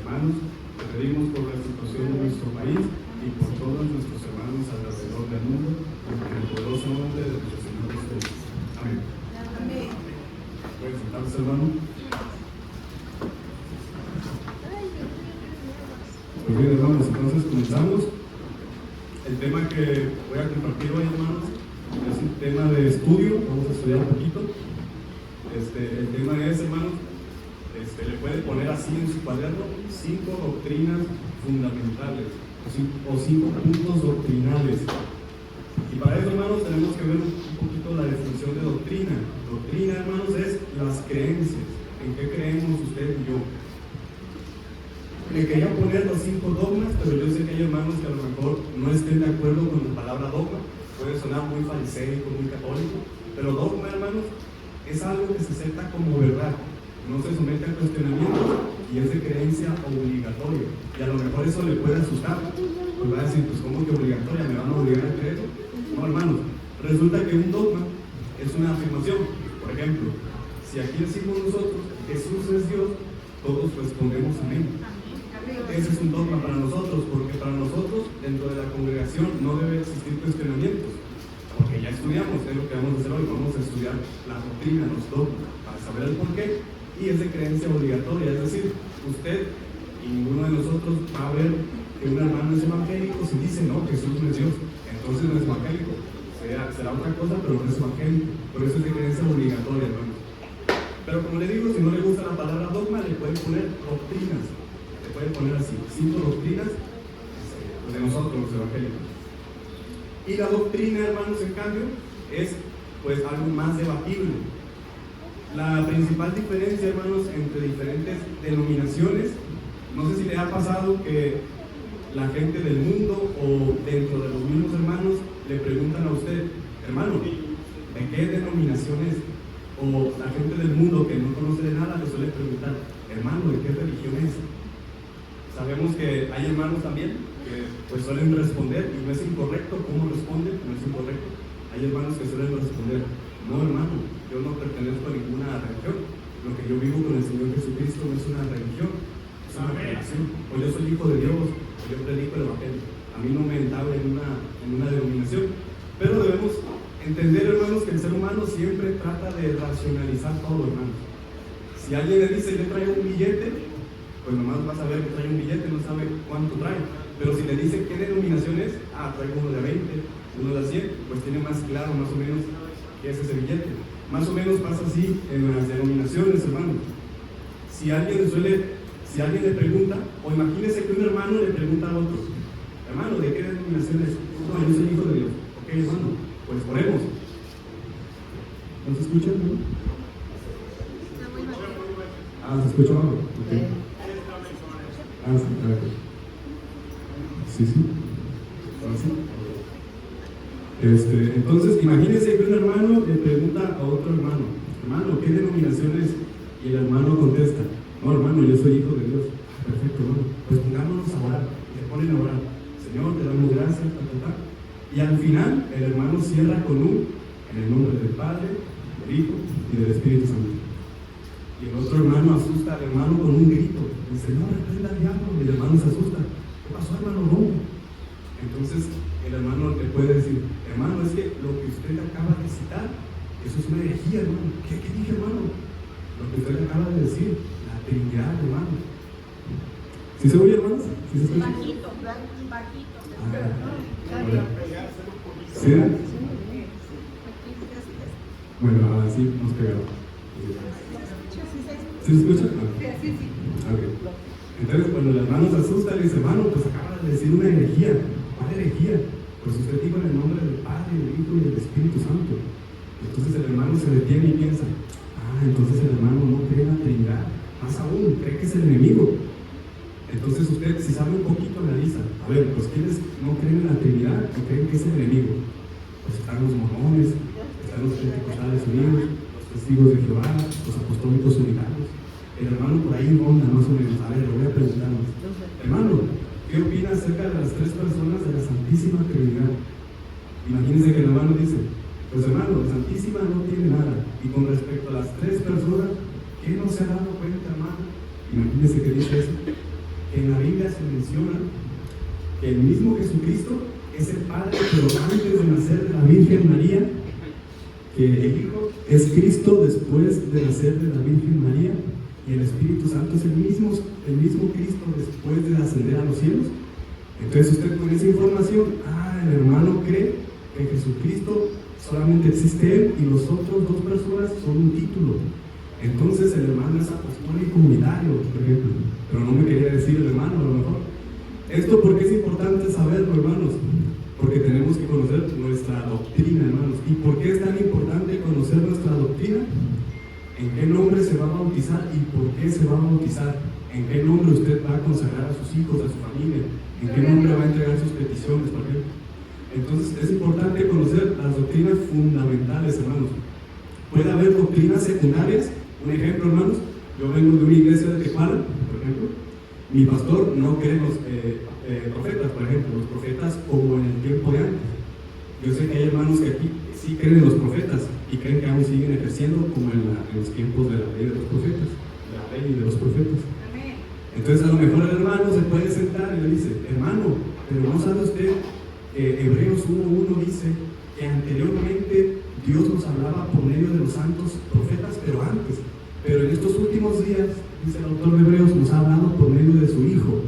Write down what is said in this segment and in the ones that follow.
hermanos, te pedimos por la situación de nuestro país y por todos nuestros hermanos alrededor del mundo, en el poderoso nombre de nuestro Señor Jesucristo. Amén. Amén. ¿Pueden sentarse, hermano? Pues bien, hermanos, entonces comenzamos. El tema que voy a compartir hoy, hermanos, es un tema de estudio. Vamos a estudiar un poquito. El tema es, hermanos, le puede poner así en su cuaderno: 5 doctrinas fundamentales o 5 puntos doctrinales. Y para eso, hermanos, tenemos que ver un poquito la definición de doctrina. Doctrina, hermanos, es las creencias. ¿En qué creemos usted y yo? Le quería poner los 5 dogmas, pero yo sé que hay hermanos que a lo mejor no estén de acuerdo con la palabra dogma. Puede sonar muy fariseico, muy católico, pero dogma, hermanos, es algo que se acepta como verdad, no se somete a cuestionamiento y es de creencia obligatoria. Y a lo mejor eso le puede asustar, pues va a decir, pues ¿cómo que obligatoria? ¿Me van a obligar a creer? No, hermanos, resulta que un dogma es una afirmación. Por ejemplo, si aquí decimos nosotros, Jesús es Dios, todos respondemos amén. Ese es un dogma para nosotros, porque para nosotros, dentro de la congregación, no debe existir cuestionamientos, porque ya estudiamos, es lo que vamos a hacer hoy. Vamos a estudiar la doctrina, los dogmas, para saber el porqué, y es de creencia obligatoria. Es decir, usted y ninguno de nosotros va a ver que un hermano es evangélico si dice, no, Jesús no es Dios, entonces no es evangélico. Será otra cosa, pero no es evangélico. Por eso es de creencia obligatoria, hermano. Pero como le digo, si no le gusta la palabra dogma, le pueden poner doctrinas. Le pueden poner así, 5 doctrinas de nosotros, los evangélicos. Y la doctrina, hermanos, en cambio, es pues algo más debatible. La principal diferencia, hermanos, entre diferentes denominaciones, no sé si le ha pasado que la gente del mundo o dentro de los mismos hermanos le preguntan a usted, hermano, ¿de qué denominación es? O la gente del mundo que no conoce de nada le suele preguntar, hermano, ¿de qué religión es? Sabemos que hay hermanos también que pues suelen responder, y no es incorrecto cómo responden, no es incorrecto. Hay hermanos que suelen responder, no, hermano, yo no pertenezco a ninguna religión, lo que yo vivo con el Señor Jesucristo no es una religión, es una relación, o yo soy hijo de Dios, o yo predico el evangelio. A mí no me entaba en una denominación, pero debemos entender, hermanos, que el ser humano siempre trata de racionalizar todo, hermanos. Si alguien le dice, yo traigo un billete, pues nomás va a saber que trae un billete, no sabe cuánto trae. Pero si le dice qué denominación es, traigo uno de 20, uno de 100, pues tiene más claro más o menos qué es ese billete. Más o menos pasa así en las denominaciones, hermano. Si alguien le pregunta, o imagínese que un hermano le pregunta a otro, hermano, ¿de qué denominación es? No, yo soy hijo de Dios. Ok, hermano, pues oremos. ¿No se escucha, hermano? ¿Se escucha algo? Okay. Sí. ¿Ahora sí? Entonces, imagínense que un hermano le pregunta a otro hermano, ¿qué denominación es? Y el hermano contesta, no, hermano, yo soy hijo de Dios. Perfecto, hermano. Pues pongámonos a orar. Le ponen a orar. Señor, te damos gracias, Y al final, el hermano cierra con en el nombre del Padre, del Hijo y del Espíritu Santo. Y el otro hermano asusta al hermano con un grito. Dice, no, reprenda al diablo. Y el hermano se asusta. ¿Qué pasó, hermano? No. Entonces el hermano le puede decir, hermano, es que lo que usted acaba de citar, eso es una herejía, hermano. ¿Qué dije, hermano? Lo que usted acaba de decir, la Trinidad, hermano. ¿Sí se oye, hermanos? ¿Sí se escucha? Bajito. ¿Sí? Bueno, ahora sí nos pegaron. ¿Sí se escucha? Sí. Okay. Entonces, cuando el hermano se asusta, le dice, hermano, pues acaba de decir una herejía. ¿Cuál herejía? Pues usted dijo en el nombre del Padre, del Hijo y del Espíritu Santo. Entonces el hermano se detiene y piensa, entonces el hermano no cree en la Trinidad. Más aún, cree que es el enemigo. Entonces usted, si sabe un poquito, analiza. A ver, pues ¿quiénes no creen en la Trinidad o creen que es el enemigo? Pues están los mormones, están los pentecostales unidos, los testigos de Jehová, los apostólicos unitarios. El hermano por ahí ronda más o menos. A ver, le voy a preguntar, hermano, ¿qué opina acerca de las 3 personas de la Santísima Trinidad? Imagínense que el hermano dice, pues hermano, la Santísima no tiene nada. Y con respecto a las 3 personas, ¿qué no se ha dado cuenta, hermano? Imagínense que dice eso. que en la Biblia se menciona que el mismo Jesucristo es el Padre, pero antes de nacer de la Virgen María, que el Hijo es Cristo después de nacer de la Virgen María, y el Espíritu Santo es el mismo Cristo después de ascender a los cielos. Entonces usted con esa información, el hermano cree que Jesucristo solamente existe Él y los otros dos personas son un título. Entonces el hermano es apostólico unitario, por ejemplo, pero no me quería decir el hermano a lo mejor. Esto porque es importante saberlo, hermanos, porque tenemos que conocer nuestra doctrina, hermanos. ¿Y por qué es tan importante conocer nuestra doctrina? ¿En qué nombre se va a bautizar y por qué se va a bautizar? ¿En qué nombre usted va a consagrar a sus hijos, a su familia? ¿En qué nombre va a entregar sus peticiones, por ejemplo? Entonces es importante conocer las doctrinas fundamentales, hermanos. Puede haber doctrinas secundarias. Un ejemplo, hermanos, yo vengo de una iglesia de Tecuala, por ejemplo. Mi pastor no cree en los profetas, por ejemplo, los profetas como en el tiempo de antes. Yo sé que hay hermanos que aquí sí creen en los profetas y creen que aún siguen ejerciendo como en los tiempos de la ley de los profetas, la ley de los profetas. Entonces a lo mejor el hermano se puede sentar y le dice, hermano, pero no sabe usted que Hebreos 1:1 dice que anteriormente Dios nos hablaba por medio de los santos profetas, pero antes. Pero en estos últimos días, dice el autor de Hebreos, nos ha hablado por medio de su Hijo.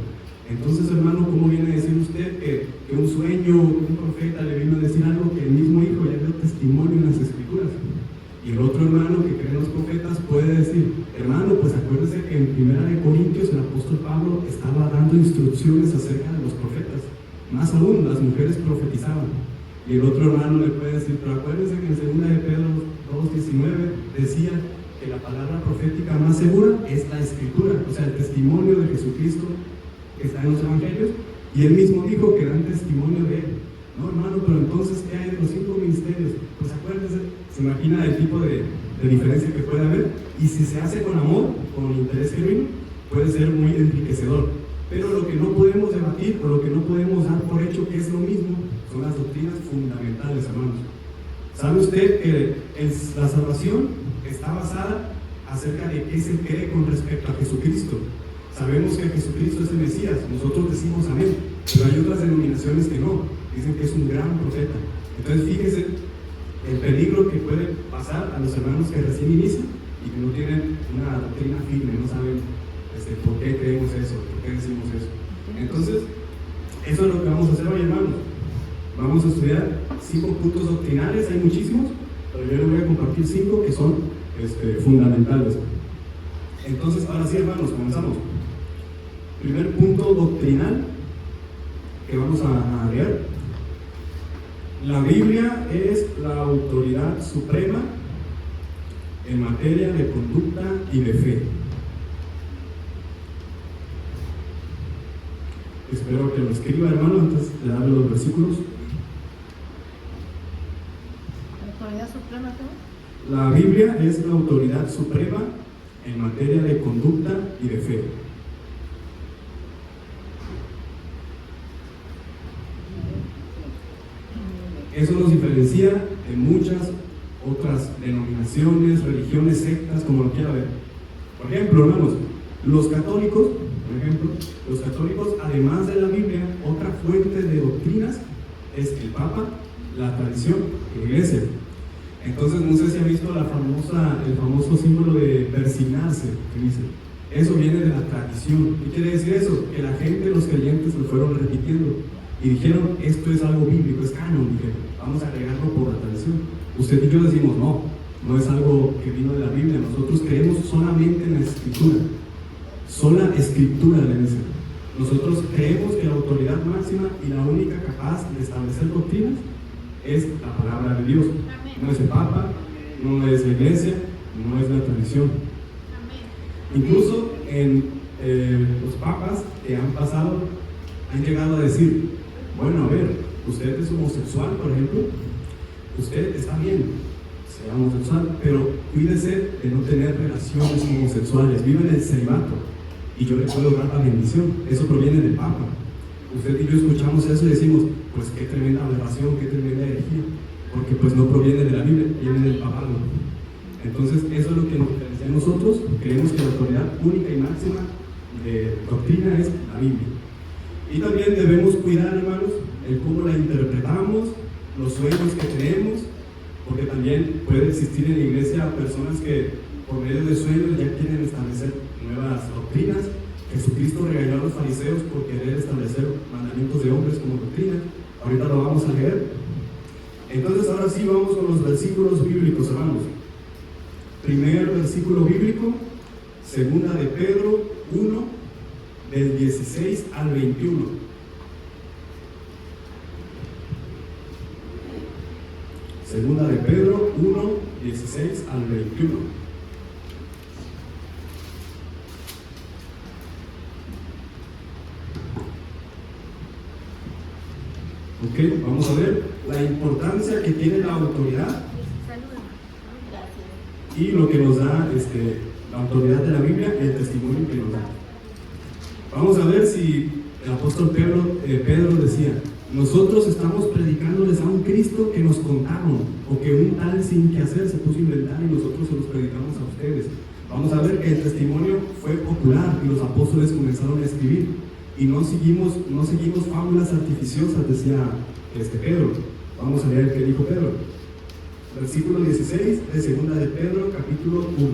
Entonces, hermano, ¿cómo viene a decir usted que un sueño, un profeta le vino a decir algo que el mismo Hijo ya dio testimonio en las Escrituras? Y el otro hermano que cree en los profetas puede decir, hermano, pues acuérdese que en 1 Corintios el apóstol Pablo estaba dando instrucciones acerca de los profetas. Más aún, las mujeres profetizaban. Y el otro hermano le puede decir, pero acuérdense que en 2 de Pedro 2:19 decía que la palabra profética más segura es la Escritura, o sea, el testimonio de Jesucristo que está en los evangelios, y él mismo dijo que dan testimonio de él. No, hermano, pero entonces, ¿qué hay de los 5 ministerios? Pues acuérdense, se imagina el tipo de diferencia que puede haber, y si se hace con amor, con interés genuino, puede ser muy enriquecedor. Pero lo que no podemos debatir, o lo que no podemos dar por hecho que es lo mismo, son las doctrinas fundamentales, hermanos. ¿Sabe usted que la salvación está basada acerca de qué se cree con respecto a Jesucristo? Sabemos que Jesucristo es el Mesías, nosotros decimos amén, pero hay otras denominaciones que no, dicen que es un gran profeta. Entonces fíjese el peligro que puede pasar a los hermanos que recién inician y que no tienen una doctrina firme, no saben por qué creemos eso, por qué decimos eso. Entonces, eso es lo que vamos a hacer hoy, hermanos. Vamos a estudiar 5 puntos doctrinales, hay muchísimos, pero yo les voy a compartir 5 que son fundamentales. Entonces, ahora sí, hermanos, comenzamos. Primer punto doctrinal que vamos a leer. La Biblia es la autoridad suprema en materia de conducta y de fe. Espero que lo escriba, hermano, antes de darle los versículos. ¿Autoridad suprema qué? La Biblia es la autoridad suprema en materia de conducta y de fe. Eso nos diferencia de muchas otras denominaciones, religiones, sectas, como lo quiera ver. Por ejemplo, hermanos, los católicos, además de la Biblia, otra fuente de doctrinas es el Papa, la tradición y la Iglesia. Entonces, no sé si ha visto el famoso símbolo de persignarse, que dice. Eso viene de la tradición. ¿Qué quiere decir eso? Que la gente, los creyentes, lo fueron repitiendo y dijeron, esto es algo bíblico, es canon, dijeron, vamos a agregarlo por la tradición. Usted y yo decimos, no es algo que vino de la Biblia, nosotros creemos solamente en la Escritura. Sola Escritura, le dicen. Nosotros creemos que la autoridad máxima y la única capaz de establecer doctrinas es la palabra de Dios. No es el Papa, no es la Iglesia, no es la tradición. Incluso los papas que han pasado han llegado a decir, bueno, a ver, usted es homosexual, por ejemplo, usted está bien, sea homosexual, pero cuídese de no tener relaciones homosexuales, vive en el celibato y yo le puedo dar la bendición. Eso proviene del Papa. Usted y yo escuchamos eso y decimos, pues qué tremenda aberración, qué tremenda herejía, porque pues no proviene de la Biblia, viene del papado. Entonces eso es lo que nos diferencia a nosotros. Creemos que la autoridad única y máxima de doctrina es la Biblia. Y también debemos cuidar, hermanos, el cómo la interpretamos, los sueños que tenemos, porque también puede existir en la iglesia personas que por medio de sueños ya quieren establecer nuevas doctrinas. Jesucristo regañó a los fariseos por querer establecer mandamientos de hombres como doctrina. Ahorita lo vamos a leer. Entonces ahora sí vamos con los versículos bíblicos, hermanos. Primer versículo bíblico, segunda de Pedro 1, del 16 al 21. Segunda de Pedro 1, 16 al 21. Ok, vamos a ver la importancia que tiene la autoridad y lo que nos da la autoridad de la Biblia y el testimonio que nos da. Vamos a ver si el apóstol Pedro decía: nosotros estamos predicándoles a un Cristo que nos contaron, o que un tal sin que hacer se puso a inventar y nosotros se los predicamos a ustedes. Vamos a ver que el testimonio fue popular y los apóstoles comenzaron a escribir. Y no seguimos fábulas artificiosas, decía Pedro. Vamos a leer qué dijo Pedro. Versículo 16 de segunda de Pedro, capítulo 1.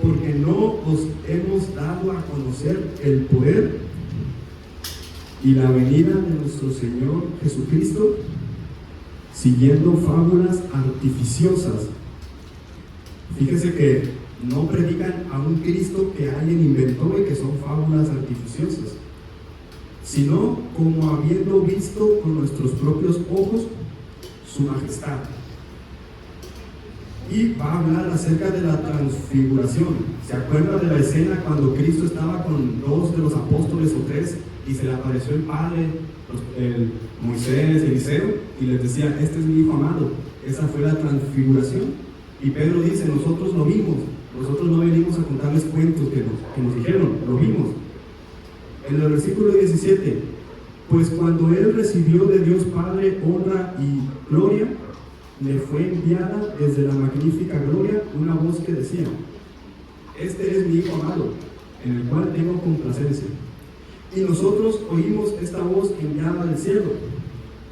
Porque no os hemos dado a conocer el poder y la venida de nuestro Señor Jesucristo, siguiendo fábulas artificiosas. Fíjese que no predican a un Cristo que alguien inventó y que son fábulas artificiosas, sino como habiendo visto con nuestros propios ojos su majestad. Y va a hablar acerca de la transfiguración. ¿Se acuerda de la escena cuando Cristo estaba con 2 de los apóstoles o 3 y se le apareció el Padre, el Moisés, Eliseo, y les decía: este es mi Hijo amado? Esa fue la transfiguración. Y Pedro dice: nosotros lo vimos, nosotros no venimos a contarles cuentos que nos dijeron, lo vimos. En el versículo 17: pues cuando él recibió de Dios Padre honra y gloria, le fue enviada desde la magnífica gloria una voz que decía: este es mi Hijo amado, en el cual tengo complacencia. Y nosotros oímos esta voz enviada del cielo,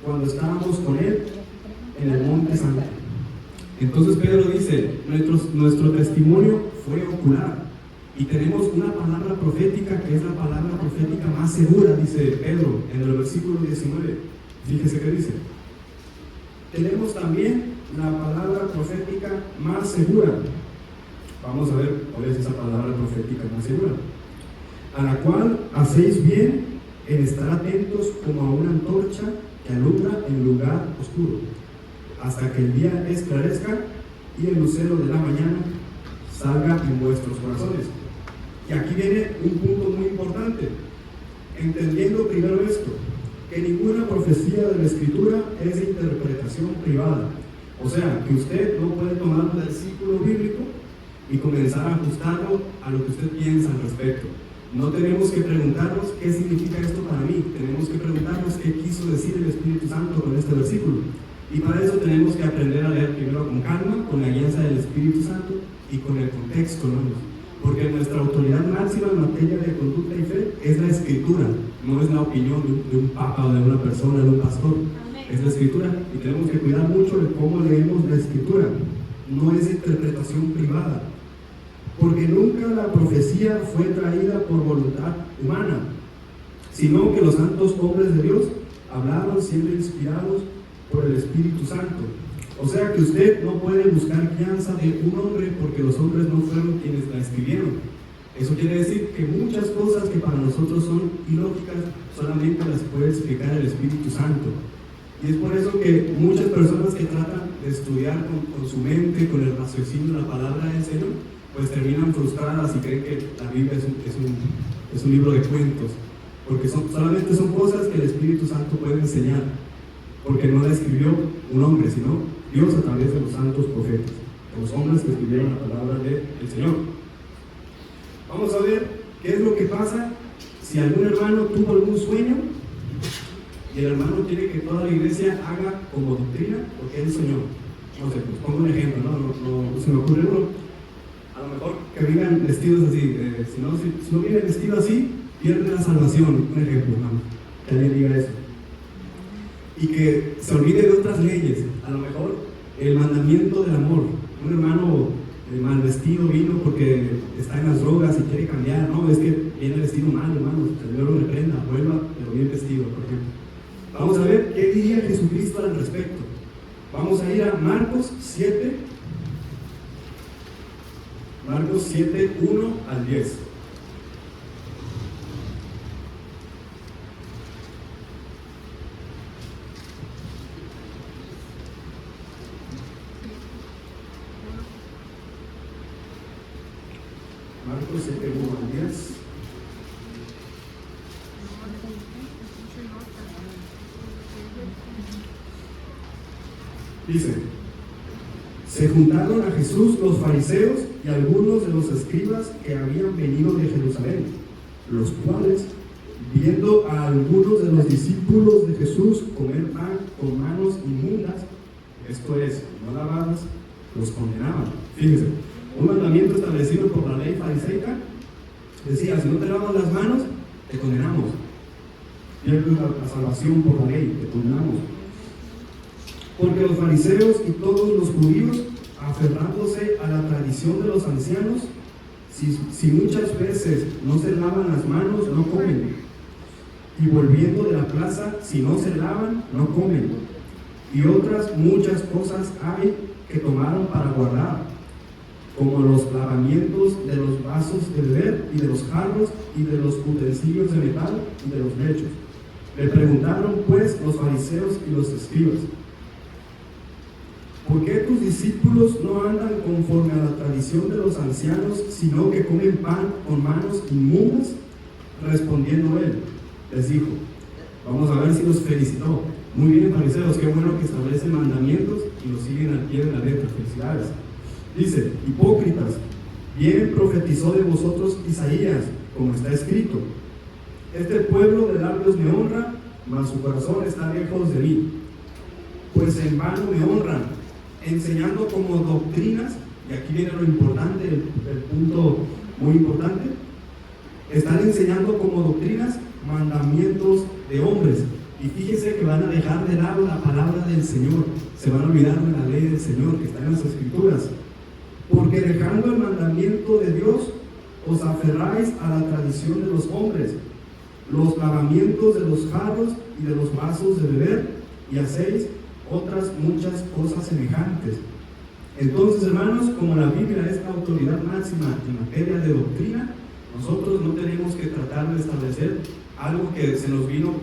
cuando estábamos con él en el monte santo. Entonces Pedro dice: nuestro testimonio fue ocular, y tenemos una palabra profética que es la palabra profética más segura, dice Pedro en el versículo 19. Fíjese que dice: tenemos también la palabra profética más segura. Vamos a ver cuál es esa palabra profética más segura. A la cual hacéis bien en estar atentos como a una antorcha que alumbra en lugar oscuro, hasta que el día esclarezca y el lucero de la mañana salga en vuestros corazones. Y aquí viene un punto muy importante, entendiendo primero esto, que ninguna profecía de la Escritura es de interpretación privada. O sea, que usted no puede tomar un versículo bíblico y comenzar a ajustarlo a lo que usted piensa al respecto. No tenemos que preguntarnos qué significa esto para mí, tenemos que preguntarnos qué quiso decir el Espíritu Santo con este versículo. Y para eso tenemos que aprender a leer primero con calma, con la guianza del Espíritu Santo y con el contexto, hermanos. Porque nuestra autoridad máxima en materia de conducta y fe es la Escritura, no es la opinión de un papa o de una persona, de un pastor. Es la Escritura, y tenemos que cuidar mucho de cómo leemos la Escritura. No es interpretación privada, porque nunca la profecía fue traída por voluntad humana, sino que los santos hombres de Dios hablaron siendo inspirados por el Espíritu Santo. O sea que usted no puede buscar guianza de un hombre, porque los hombres no fueron quienes la escribieron. Eso quiere decir que muchas cosas que para nosotros son ilógicas solamente las puede explicar el Espíritu Santo. Y es por eso que muchas personas que tratan de estudiar con su mente, con el raciocinio, la palabra del Señor, pues terminan frustradas y creen que la Biblia es un libro de cuentos, porque solamente son cosas que el Espíritu Santo puede enseñar, porque no la escribió un hombre, sino Dios a través de los santos profetas, los hombres que escribieron la palabra del Señor. Vamos a ver qué es lo que pasa si algún hermano tuvo algún sueño y el hermano quiere que toda la iglesia haga como doctrina porque él soñó. No sé, pues pongo un ejemplo, no se me ocurre uno. A lo mejor que vengan vestidos así, si no vienen vestidos así, pierden la salvación, un ejemplo, hermano, que alguien diga eso. Y que se olvide de otras leyes, a lo mejor el mandamiento del amor. Un hermano mal vestido vino porque está en las drogas y quiere cambiar, no, es que viene vestido mal, hermanos, que el Señor lo reprenda, vuelva, pero bien vestido, por ejemplo. Vamos a ver qué diría Jesucristo al respecto. Vamos a ir a Marcos 7, 1 al 10. Marcos 7, 1 al 10. Dice: se juntaron a Jesús los fariseos y algunos de los escribas que habían venido de Jerusalén, los cuales, viendo a algunos de los discípulos de Jesús comer pan con manos inmundas, esto es, no lavadas, los condenaban. Fíjense, un mandamiento establecido por la ley fariseica decía: si no te lavas las manos, te condenamos. Pierdes la salvación por la ley, te condenamos. Porque los fariseos y todos los judíos, aferrándose a la tradición de los ancianos, si muchas veces no se lavan las manos, no comen. Y volviendo de la plaza, si no se lavan, no comen. Y otras muchas cosas hay que tomaron para guardar, como los lavamientos de los vasos de beber y de los jarros y de los utensilios de metal y de los lechos. Le preguntaron pues los fariseos y los escribas: ¿por qué tus discípulos no andan conforme a la tradición de los ancianos, sino que comen pan con manos inmundas? Respondiendo él, les dijo, vamos a ver si los felicitó. Muy bien, fariseos, qué bueno que establecen mandamientos y los siguen al pie de la letra. Felicidades. Dice: hipócritas, bien profetizó de vosotros Isaías, como está escrito: este pueblo de labios me honra, mas su corazón está lejos de mí. Pues en vano me honran, enseñando como doctrinas, y aquí viene lo importante, el punto muy importante, están enseñando como doctrinas mandamientos de hombres. Y fíjese que van a dejar de lado la palabra del Señor, se van a olvidar de la ley del Señor que está en las Escrituras. Porque dejando el mandamiento de Dios, os aferráis a la tradición de los hombres, los lavamientos de los jarros y de los vasos de beber, y hacéis otras muchas cosas semejantes. Entonces, hermanos, como la Biblia es la autoridad máxima en materia de doctrina, nosotros no tenemos que tratar de establecer algo que se nos vino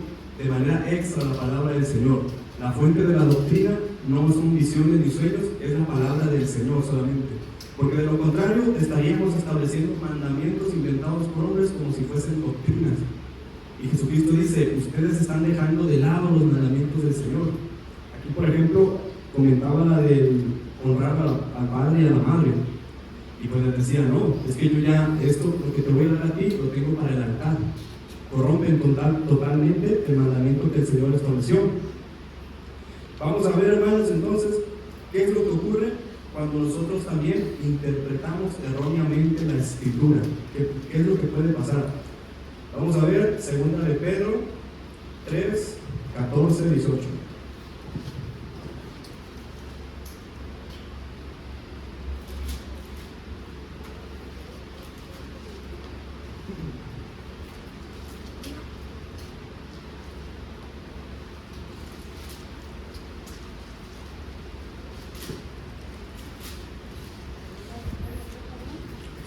de manera extra la palabra del Señor. La fuente de la doctrina no son visiones ni sueños, es la palabra del Señor solamente. Porque de lo contrario estaríamos estableciendo mandamientos inventados por hombres como si fuesen doctrinas. Y Jesucristo dice: ustedes están dejando de lado los mandamientos del Señor. Aquí, por ejemplo, comentaba la de honrar al padre y a la madre. Y pues les decía: no, es que yo ya, esto, lo que te voy a dar a ti, lo tengo para el altar. Corrompen totalmente el mandamiento que el Señor estableció. Vamos a ver, hermanos, entonces, qué es lo que ocurre cuando nosotros también interpretamos erróneamente la Escritura. ¿Qué es lo que puede pasar? Vamos a ver 2 de Pedro 3, 14, 18.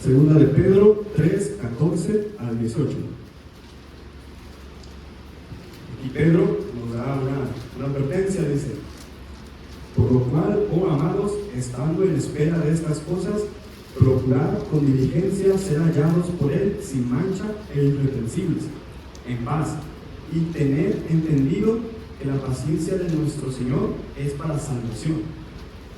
Segunda de Pedro 3, 14 al 18. Aquí Pedro nos da una advertencia, dice: por lo cual, oh amados, estando en espera de estas cosas, procurad con diligencia ser hallados por él sin mancha e irreprensibles, en paz, y tener entendido que la paciencia de nuestro Señor es para salvación,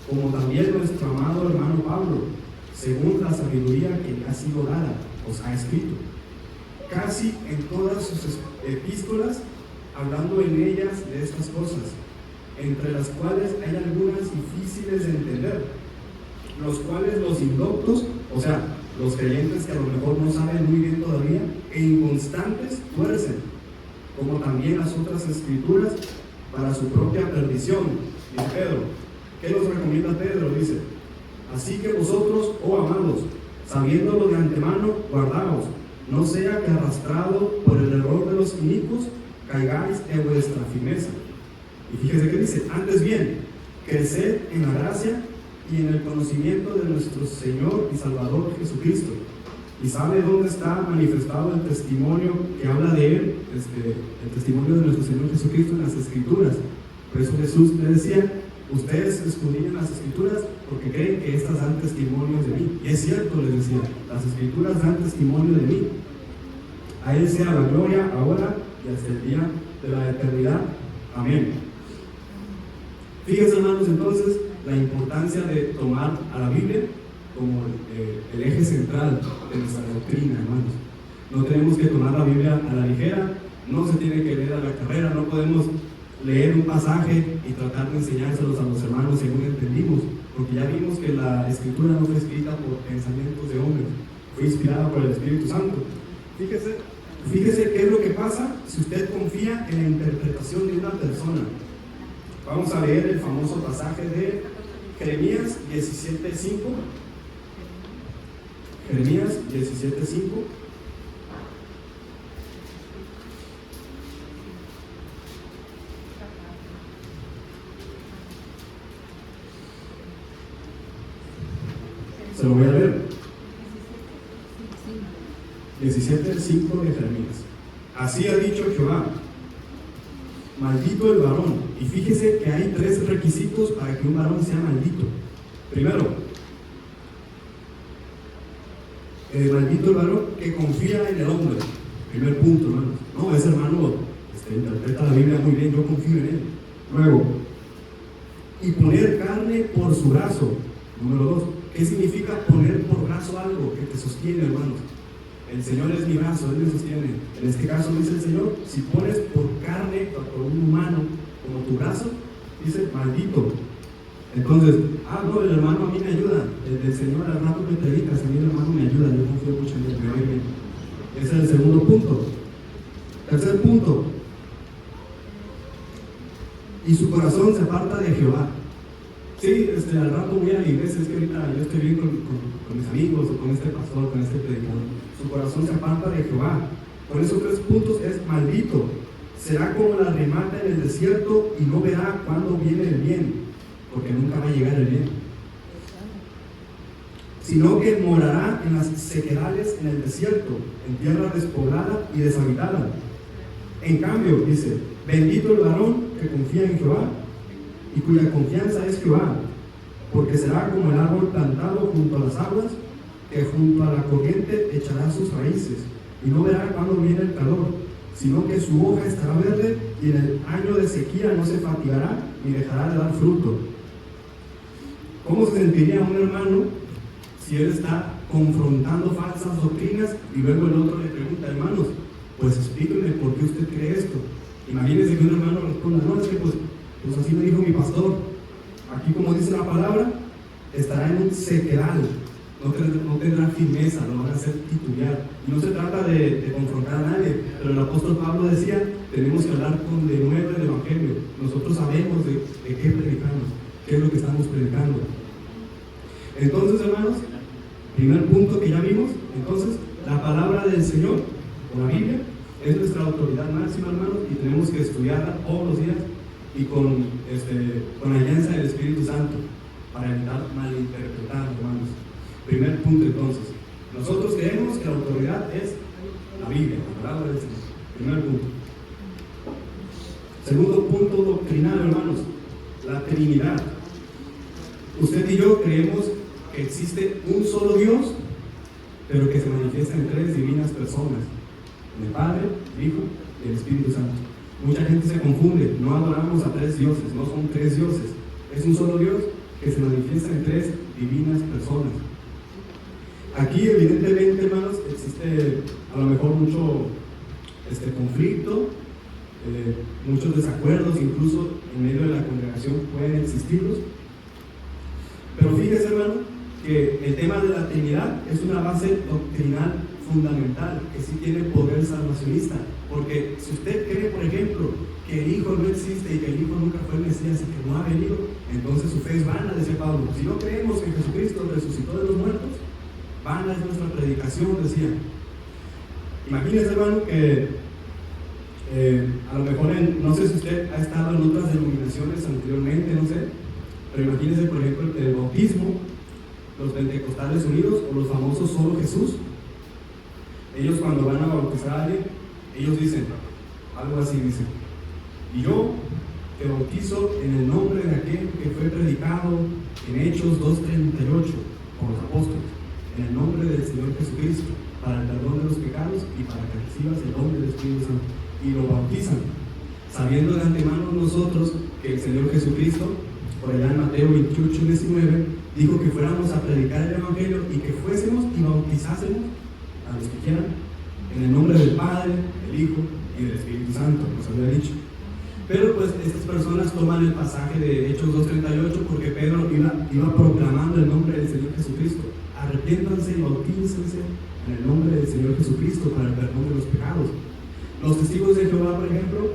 como también nuestro amado hermano Pablo, según la sabiduría que le ha sido dada, os ha escrito, casi en todas sus epístolas, hablando en ellas de estas cosas, entre las cuales hay algunas difíciles de entender, los cuales los indoctos O sea, los creyentes que a lo mejor no saben muy bien todavía, e inconstantes tuercen, como también las otras escrituras, para su propia perdición. Dice Pedro. ¿Qué nos recomienda Pedro? Dice: así que vosotros, oh amados, sabiéndolo de antemano, guardaos, no sea que arrastrado por el error de los inicuos, caigáis en vuestra firmeza. Y fíjese que dice: antes bien, creced en la gracia y en el conocimiento de nuestro Señor y Salvador Jesucristo. Y sabe dónde está manifestado el testimonio que habla de él, el testimonio de nuestro Señor Jesucristo en las Escrituras. Por eso Jesús le decía: ustedes escudriñan las Escrituras porque creen que estas dan testimonio de mí. Y es cierto, les decía, las Escrituras dan testimonio de mí. A Él sea la gloria ahora y hasta el día de la eternidad. Amén. Fíjense, hermanos, entonces, la importancia de tomar a la Biblia como el eje central de nuestra doctrina, hermanos. No tenemos que tomar la Biblia a la ligera, no se tiene que leer a la carrera, no podemos leer un pasaje y tratar de enseñárselos a los hermanos según entendimos, porque ya vimos que la Escritura no fue escrita por pensamientos de hombres, fue inspirada por el Espíritu Santo. Fíjese qué es lo que pasa si usted confía en la interpretación de una persona. Vamos a leer el famoso pasaje de Jeremías 17:5. Jeremías 17:5. Se lo voy a leer. 17:5 de Jeremías. Así ha dicho Jehová: maldito el varón. Y fíjese que hay 3 requisitos para que un varón sea maldito. Primero, maldito el varón que confía en el hombre. Primer punto, hermanos. No, ese hermano interpreta la Biblia muy bien, yo confío en él. Luego, y poner carne por su brazo. Número 2, ¿qué significa poner por brazo algo que te sostiene, hermanos? El Señor es mi brazo, Él me sostiene. En este caso dice el Señor: si pones por carne, por un humano, como tu brazo, dice maldito. Entonces, no, el hermano a mí me ayuda. El Señor al rato me predicas, a mí el hermano me ayuda, yo confío mucho en él. Ese es el segundo punto. Tercer punto: y su corazón se aparta de Jehová. Sí, al rato voy a la iglesia, es que ahorita yo estoy bien con mis amigos, o con este pastor, con este predicador. Su corazón se aparta de Jehová. Con esos 3 puntos es maldito. Será como la remata en el desierto y no verá cuándo viene el bien, porque nunca va a llegar el bien. Sino que morará en las sequedales en el desierto, en tierra despoblada y deshabitada. En cambio, dice: bendito el varón que confía en Jehová y cuya confianza es Jehová, porque será como el árbol plantado junto a las aguas, que junto a la corriente echará sus raíces, y no verá cuándo viene el calor, sino que su hoja estará verde, y en el año de sequía no se fatigará, ni dejará de dar fruto. ¿Cómo se sentiría un hermano si él está confrontando falsas doctrinas y luego el otro le pregunta: hermanos, pues explíqueme por qué usted cree esto? Imagínense que un hermano responda: no, es que pues así me dijo mi pastor. Aquí, como dice la palabra, estará en un sequedal, no tendrá firmeza, lo van a hacer titubear. Y no se trata de confrontar a nadie, pero el apóstol Pablo decía: tenemos que hablar con denuedo el evangelio. Nosotros sabemos de qué predicamos, qué es lo que estamos predicando. Entonces, hermanos, primer punto que ya vimos, entonces, la palabra del Señor, o la Biblia, es nuestra autoridad máxima, hermanos, y tenemos que estudiarla todos los días y con la alianza del Espíritu Santo, para evitar malinterpretar, hermanos. Primer punto, entonces, nosotros creemos que la autoridad es la Biblia, la palabra del Señor. Primer punto. Segundo punto doctrinal, hermanos, la Trinidad. Usted y yo creemos que existe un solo Dios, pero que se manifiesta en 3 divinas personas: el Padre, el Hijo y el Espíritu Santo. Mucha gente se confunde, no adoramos a 3 dioses, no son 3 dioses, es un solo Dios que se manifiesta en 3 divinas personas. Aquí, evidentemente, hermanos, existe a lo mejor mucho conflicto, muchos desacuerdos, incluso en medio de la congregación pueden existirlos. Pero fíjese, hermano, que el tema de la Trinidad es una base doctrinal fundamental, que sí tiene poder salvacionista. Porque si usted cree, por ejemplo, que el Hijo no existe y que el Hijo nunca fue el Mesías y que no ha venido, entonces su fe es vana, decía Pablo. Si no creemos que Jesucristo resucitó de los muertos, vana es nuestra predicación, decía. Imagínese, hermano, que a lo mejor, no sé si usted ha estado en otras denominaciones anteriormente, no sé, pero imagínese, por ejemplo, el bautismo, los Pentecostales Unidos o los famosos Solo Jesús. Ellos cuando van a bautizar a alguien, ellos dicen, algo así dicen: y yo te bautizo en el nombre de aquel que fue predicado en Hechos 2:38 por los apóstoles, en el nombre del Señor Jesucristo, para el perdón de los pecados y para que recibas el don del Espíritu Santo. Y lo bautizan, sabiendo de antemano nosotros que el Señor Jesucristo, por allá en Mateo 28:19, dijo que fuéramos a predicar el Evangelio y que fuésemos y bautizásemos a los que quieran en el nombre del Padre, del Hijo y del Espíritu Santo, nos había dicho. Pero pues estas personas toman el pasaje de Hechos 2:38 porque Pedro iba proclamando el nombre del Señor Jesucristo: arrepiéntanse y bautícense en el nombre del Señor Jesucristo para el perdón de los pecados. Los testigos de Jehová, por ejemplo,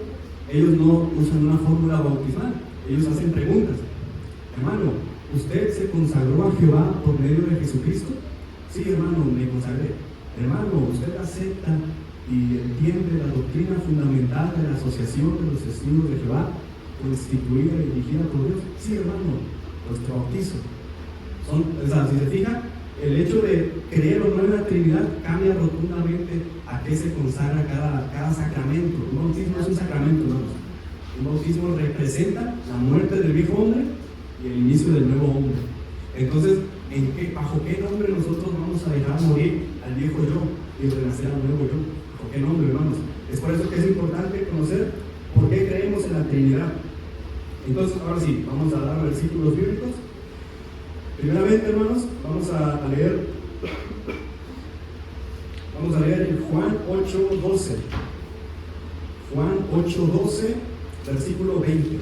ellos no usan una fórmula bautismal, ellos hacen preguntas. Hermano, ¿usted se consagró a Jehová por medio de Jesucristo? Sí, hermano, me consagré. Hermano, ¿usted acepta y entiende la doctrina fundamental de la Asociación de los Testigos de Jehová, constituida y dirigida por Dios? Sí, hermano, nuestro bautizo. Si se fija, el hecho de creer o no en la Trinidad cambia rotundamente a qué se consagra cada sacramento. Un bautismo es un sacramento, hermanos. Un bautismo representa la muerte del viejo hombre y el inicio del nuevo hombre. Entonces, ¿bajo qué nombre nosotros vamos a dejar morir al viejo yo y renacer al nuevo yo? ¿Bajo qué nombre, hermanos? Es por eso que es importante conocer por qué creemos en la Trinidad. Entonces, ahora sí, vamos a dar versículos bíblicos. Primeramente, hermanos, vamos a leer en Juan 8:12. Juan 8:12, versículo 20.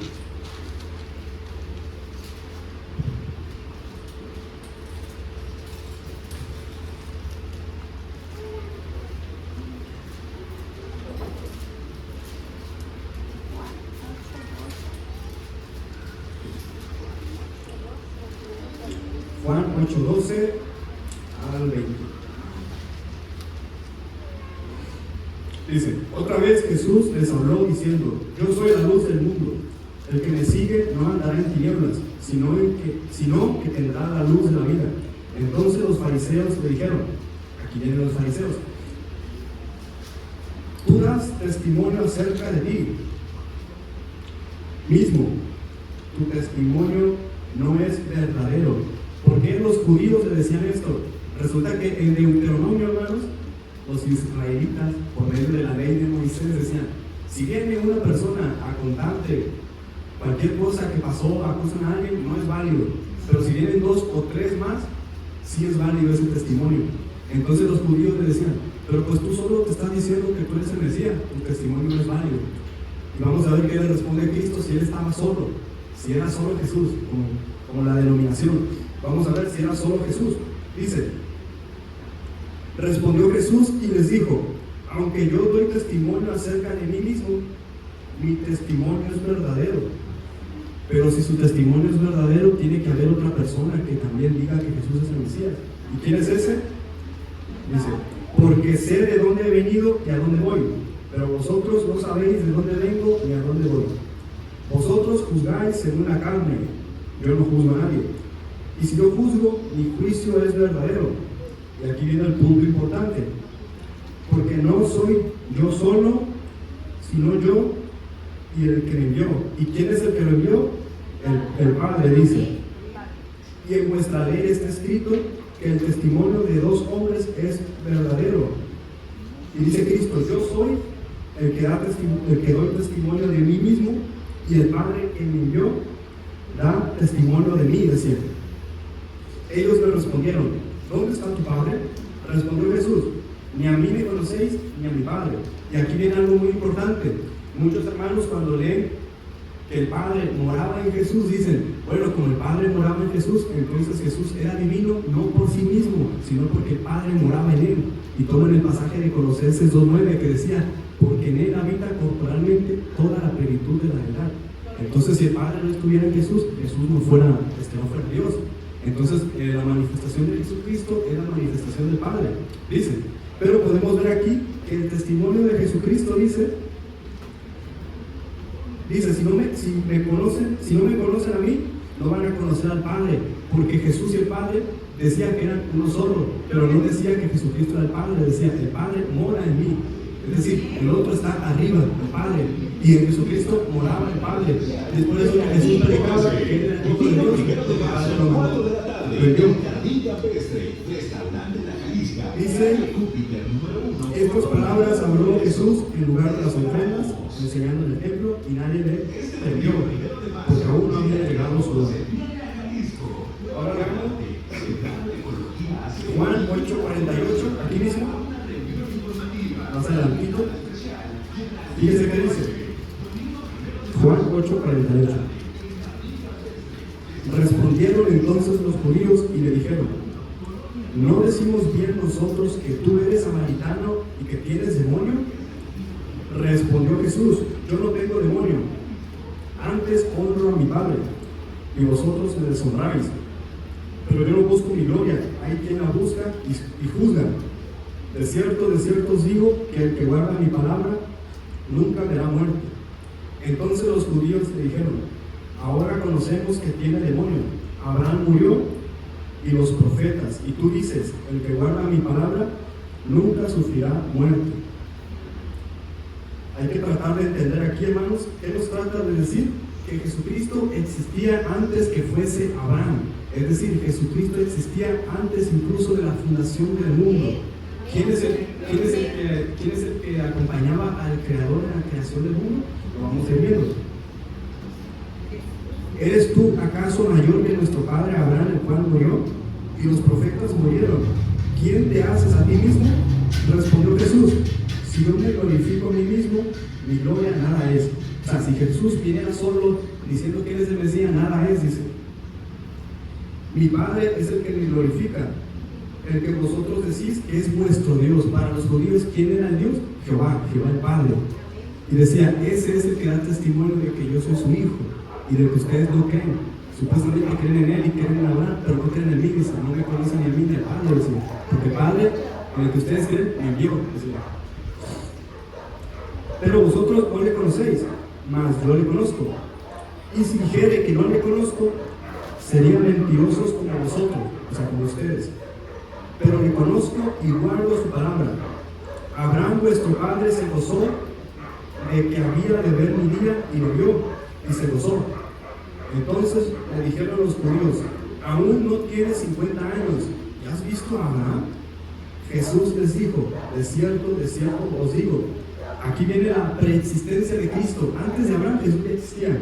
Juan 8:12 al 20. Dice: otra vez Jesús les habló diciendo: yo soy la luz del mundo. El que me sigue no andará en tinieblas, sino que tendrá la luz de la vida. Entonces los fariseos le dijeron, aquí vienen los fariseos: tú das testimonio acerca de ti mismo, tu testimonio no es verdadero. ¿Por qué los judíos le decían esto? Resulta que en Deuteronomio, hermanos, los israelitas, por medio de la ley de Moisés, decían: si viene una persona a contarte cualquier cosa que pasó, acusan a alguien, no es válido. Pero si vienen 2 o 3 más, sí es válido ese testimonio. Entonces los judíos le decían: pero pues tú solo te estás diciendo que tú eres el Mesías, tu testimonio no es válido. Y vamos a ver qué le responde Cristo si él estaba solo, si era solo Jesús, como la denominación. Vamos a ver si era solo Jesús. Dice: respondió Jesús y les dijo: aunque yo doy testimonio acerca de mí mismo, mi testimonio es verdadero. Pero si su testimonio es verdadero, tiene que haber otra persona que también diga que Jesús es el Mesías. ¿Y quién es ese? Dice: porque sé de dónde he venido y a dónde voy, pero vosotros no sabéis de dónde vengo ni a dónde voy. Vosotros juzgáis según la carne, yo no juzgo a nadie. Y si yo juzgo, mi juicio es verdadero. Y aquí viene el punto importante: porque no soy yo solo, sino yo y el que me envió. ¿Y quién es el que me envió? El Padre, dice. Y en vuestra ley está escrito que el testimonio de 2 hombres es verdadero. Y dice Cristo: yo soy el que doy testimonio de mí mismo, y el Padre que me envió da testimonio de mí, decía. Ellos le respondieron: ¿dónde está tu Padre? Respondió Jesús: ni a mí me conocéis, ni a mi Padre. Y aquí viene algo muy importante. Muchos hermanos, cuando leen que el Padre moraba en Jesús, dicen, bueno, como el Padre moraba en Jesús, entonces Jesús era divino no por sí mismo, sino porque el Padre moraba en él. Y toman el pasaje de Colosenses 2:9 que decía, porque en él habita corporalmente toda la plenitud de la deidad. Entonces, si el Padre no estuviera en Jesús, Jesús no fuera Dios. Entonces, la manifestación de Jesucristo es la manifestación del Padre, dice. Pero podemos ver aquí que el testimonio de Jesucristo dice, si no me conocen a mí, no van a conocer al Padre, porque Jesús y el Padre decían que eran uno solo, pero no decía que Jesucristo era el Padre, decía, el Padre mora en mí. Es decir, el otro está arriba, el Padre, y en Jesucristo moraba el Padre. Después de eso Jesús predicaba que él era el Hijo de Dios, el Padre lo mandó. Dice, estas palabras habló Jesús en lugar de las ofrendas, enseñando en el templo, y nadie le entendió, porque aún no había llegado su hora. Ahora veamos Juan 8:48, aquí mismo, más adelantito, fíjese qué dice, Juan 8:48. Respondieron entonces los judíos y le dijeron, ¿no decimos bien nosotros que tú eres samaritano y que tienes demonio? Respondió Jesús, yo no tengo demonio, antes honro a mi Padre, y vosotros me deshonráis. Pero yo no busco mi gloria, hay quien la busca y juzga. De cierto os digo que el que guarda mi palabra nunca verá muerte. Entonces los judíos le dijeron, ahora conocemos que tiene demonio. Abraham murió y los profetas, y tú dices, el que guarda mi palabra nunca sufrirá muerte. Hay que tratar de entender aquí, hermanos, ¿qué nos trata de decir? Que Jesucristo existía antes que fuese Abraham. Es decir, Jesucristo existía antes incluso de la fundación del mundo. ¿Quién es el que acompañaba al Creador en la creación del mundo? Lo vamos a ir viendo. ¿Eres tú acaso mayor que nuestro padre Abraham, el cual murió? Y los profetas murieron. ¿Quién te haces a ti mismo? Respondió Jesús, si yo me glorifico a mí mismo, mi gloria nada es. O sea, si Jesús viniera solo diciendo que él es el Mesías, nada es, dice. Mi Padre es el que me glorifica, el que vosotros decís que es vuestro Dios. Para los judíos, ¿quién era el Dios? Jehová el Padre. Y decía, ese es el que da testimonio de que yo soy su hijo y de que ustedes no creen. Supuestamente creen en él y creen en Abraham, pero no creen en mí, dice, no me conocen ni a mí ni al Padre, dice, porque el Padre, en el que ustedes creen, me envió, dice. Pero vosotros no le conocéis, mas yo le conozco. Y si dijere que no le conozco, serían mentirosos como vosotros, o sea, como ustedes. Pero le conozco y guardo su palabra. Abraham vuestro padre se gozó de que había de ver mi día y lo vio y se gozó. Entonces le dijeron los judíos, aún no tienes 50 años, ¿y has visto a Abraham? Jesús les dijo, de cierto os digo. Aquí viene la preexistencia de Cristo. Antes de Abraham Jesús existía.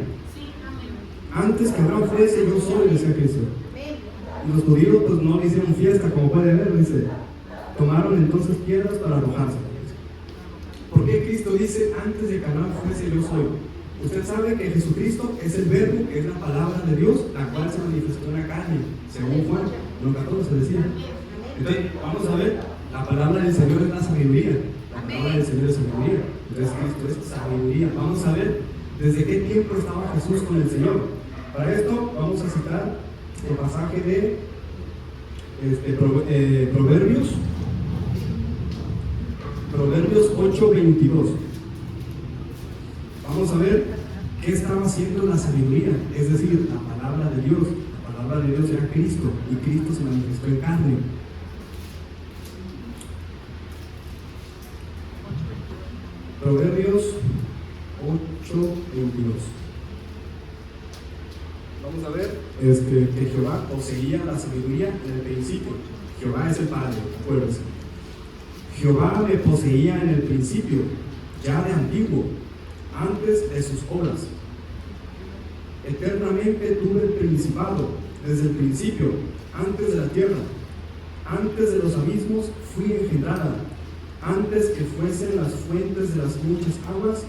Antes que Abraham fuese, yo soy, decía Cristo. Y los judíos pues no le hicieron fiesta, como puede ver, dice. Tomaron entonces piedras para arrojarse. ¿Por qué Cristo dice, antes de que Abraham fuese, yo soy? Usted sabe que Jesucristo es el verbo, que es la palabra de Dios, la cual se manifestó en la carne, según Juan 1:14 decía. Entonces, vamos a ver, la palabra del Señor es la sabiduría. La palabra del Señor es sabiduría. Entonces, Cristo es sabiduría. Vamos a ver desde qué tiempo estaba Jesús con el Señor. Para esto, vamos a citar el pasaje de Proverbios 8:22. Vamos a ver qué estaba haciendo la sabiduría, es decir, la palabra de Dios. La palabra de Dios era Cristo y Cristo se manifestó en carne. Proverbios 8:22. Vamos a ver que Jehová poseía la sabiduría en el principio. Jehová es el Padre, acuérdense. Jehová me poseía en el principio, ya de antiguo, antes de sus obras. Eternamente tuve el principado, desde el principio, antes de la tierra. Antes de los abismos fui engendrada, antes que fuesen las fuentes de las muchas aguas,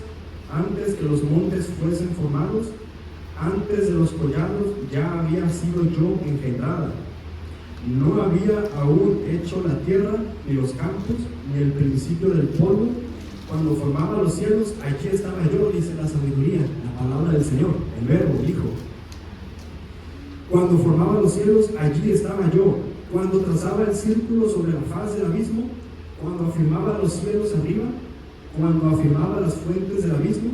antes que los montes fuesen formados, antes de los collados ya había sido yo engendrada. No había aún hecho la tierra, ni los campos, ni el principio del polvo. Cuando formaba los cielos, aquí estaba yo, dice la sabiduría, la palabra del Señor, el verbo, dijo. Cuando formaba los cielos, allí estaba yo. Cuando trazaba el círculo sobre la faz del abismo, cuando afirmaba los cielos arriba, cuando afirmaba las fuentes del abismo,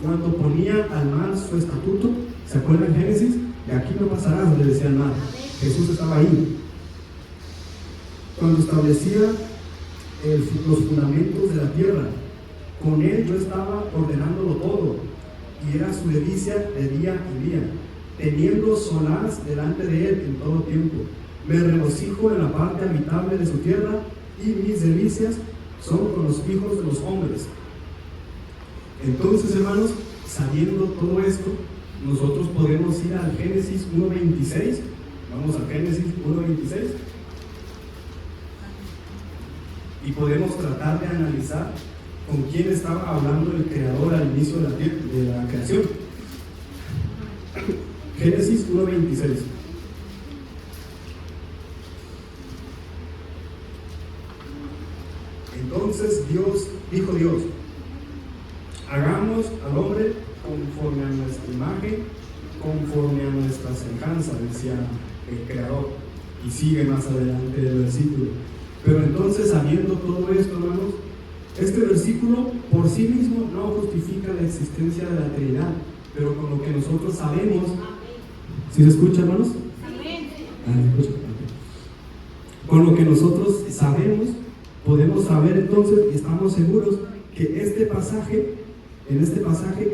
cuando ponía al mar su estatuto. ¿Se acuerdan en Génesis? De aquí no pasarás, le decía al mar. Jesús estaba ahí. Cuando establecía los fundamentos de la tierra, con él yo estaba ordenándolo todo, y era su delicia de día en día, teniendo solaz delante de él en todo tiempo. Me regocijo en la parte habitable de su tierra, y mis delicias son con los hijos de los hombres. Entonces, hermanos, sabiendo todo esto, nosotros podemos ir al Génesis 1.26. Vamos a Génesis 1.26 y podemos tratar de analizar con quién estaba hablando el Creador al inicio de la creación. Génesis 1.26. Entonces dijo Dios, hagamos al hombre conforme a nuestra imagen, conforme a nuestra semejanza, decía el Creador. Y sigue más adelante el versículo. Pero entonces, sabiendo todo esto, hermanos, este versículo por sí mismo no justifica la existencia de la Trinidad, pero con lo que nosotros sabemos, ¿sí se escucha, hermanos? Con lo que nosotros sabemos, podemos saber entonces y estamos seguros que en este pasaje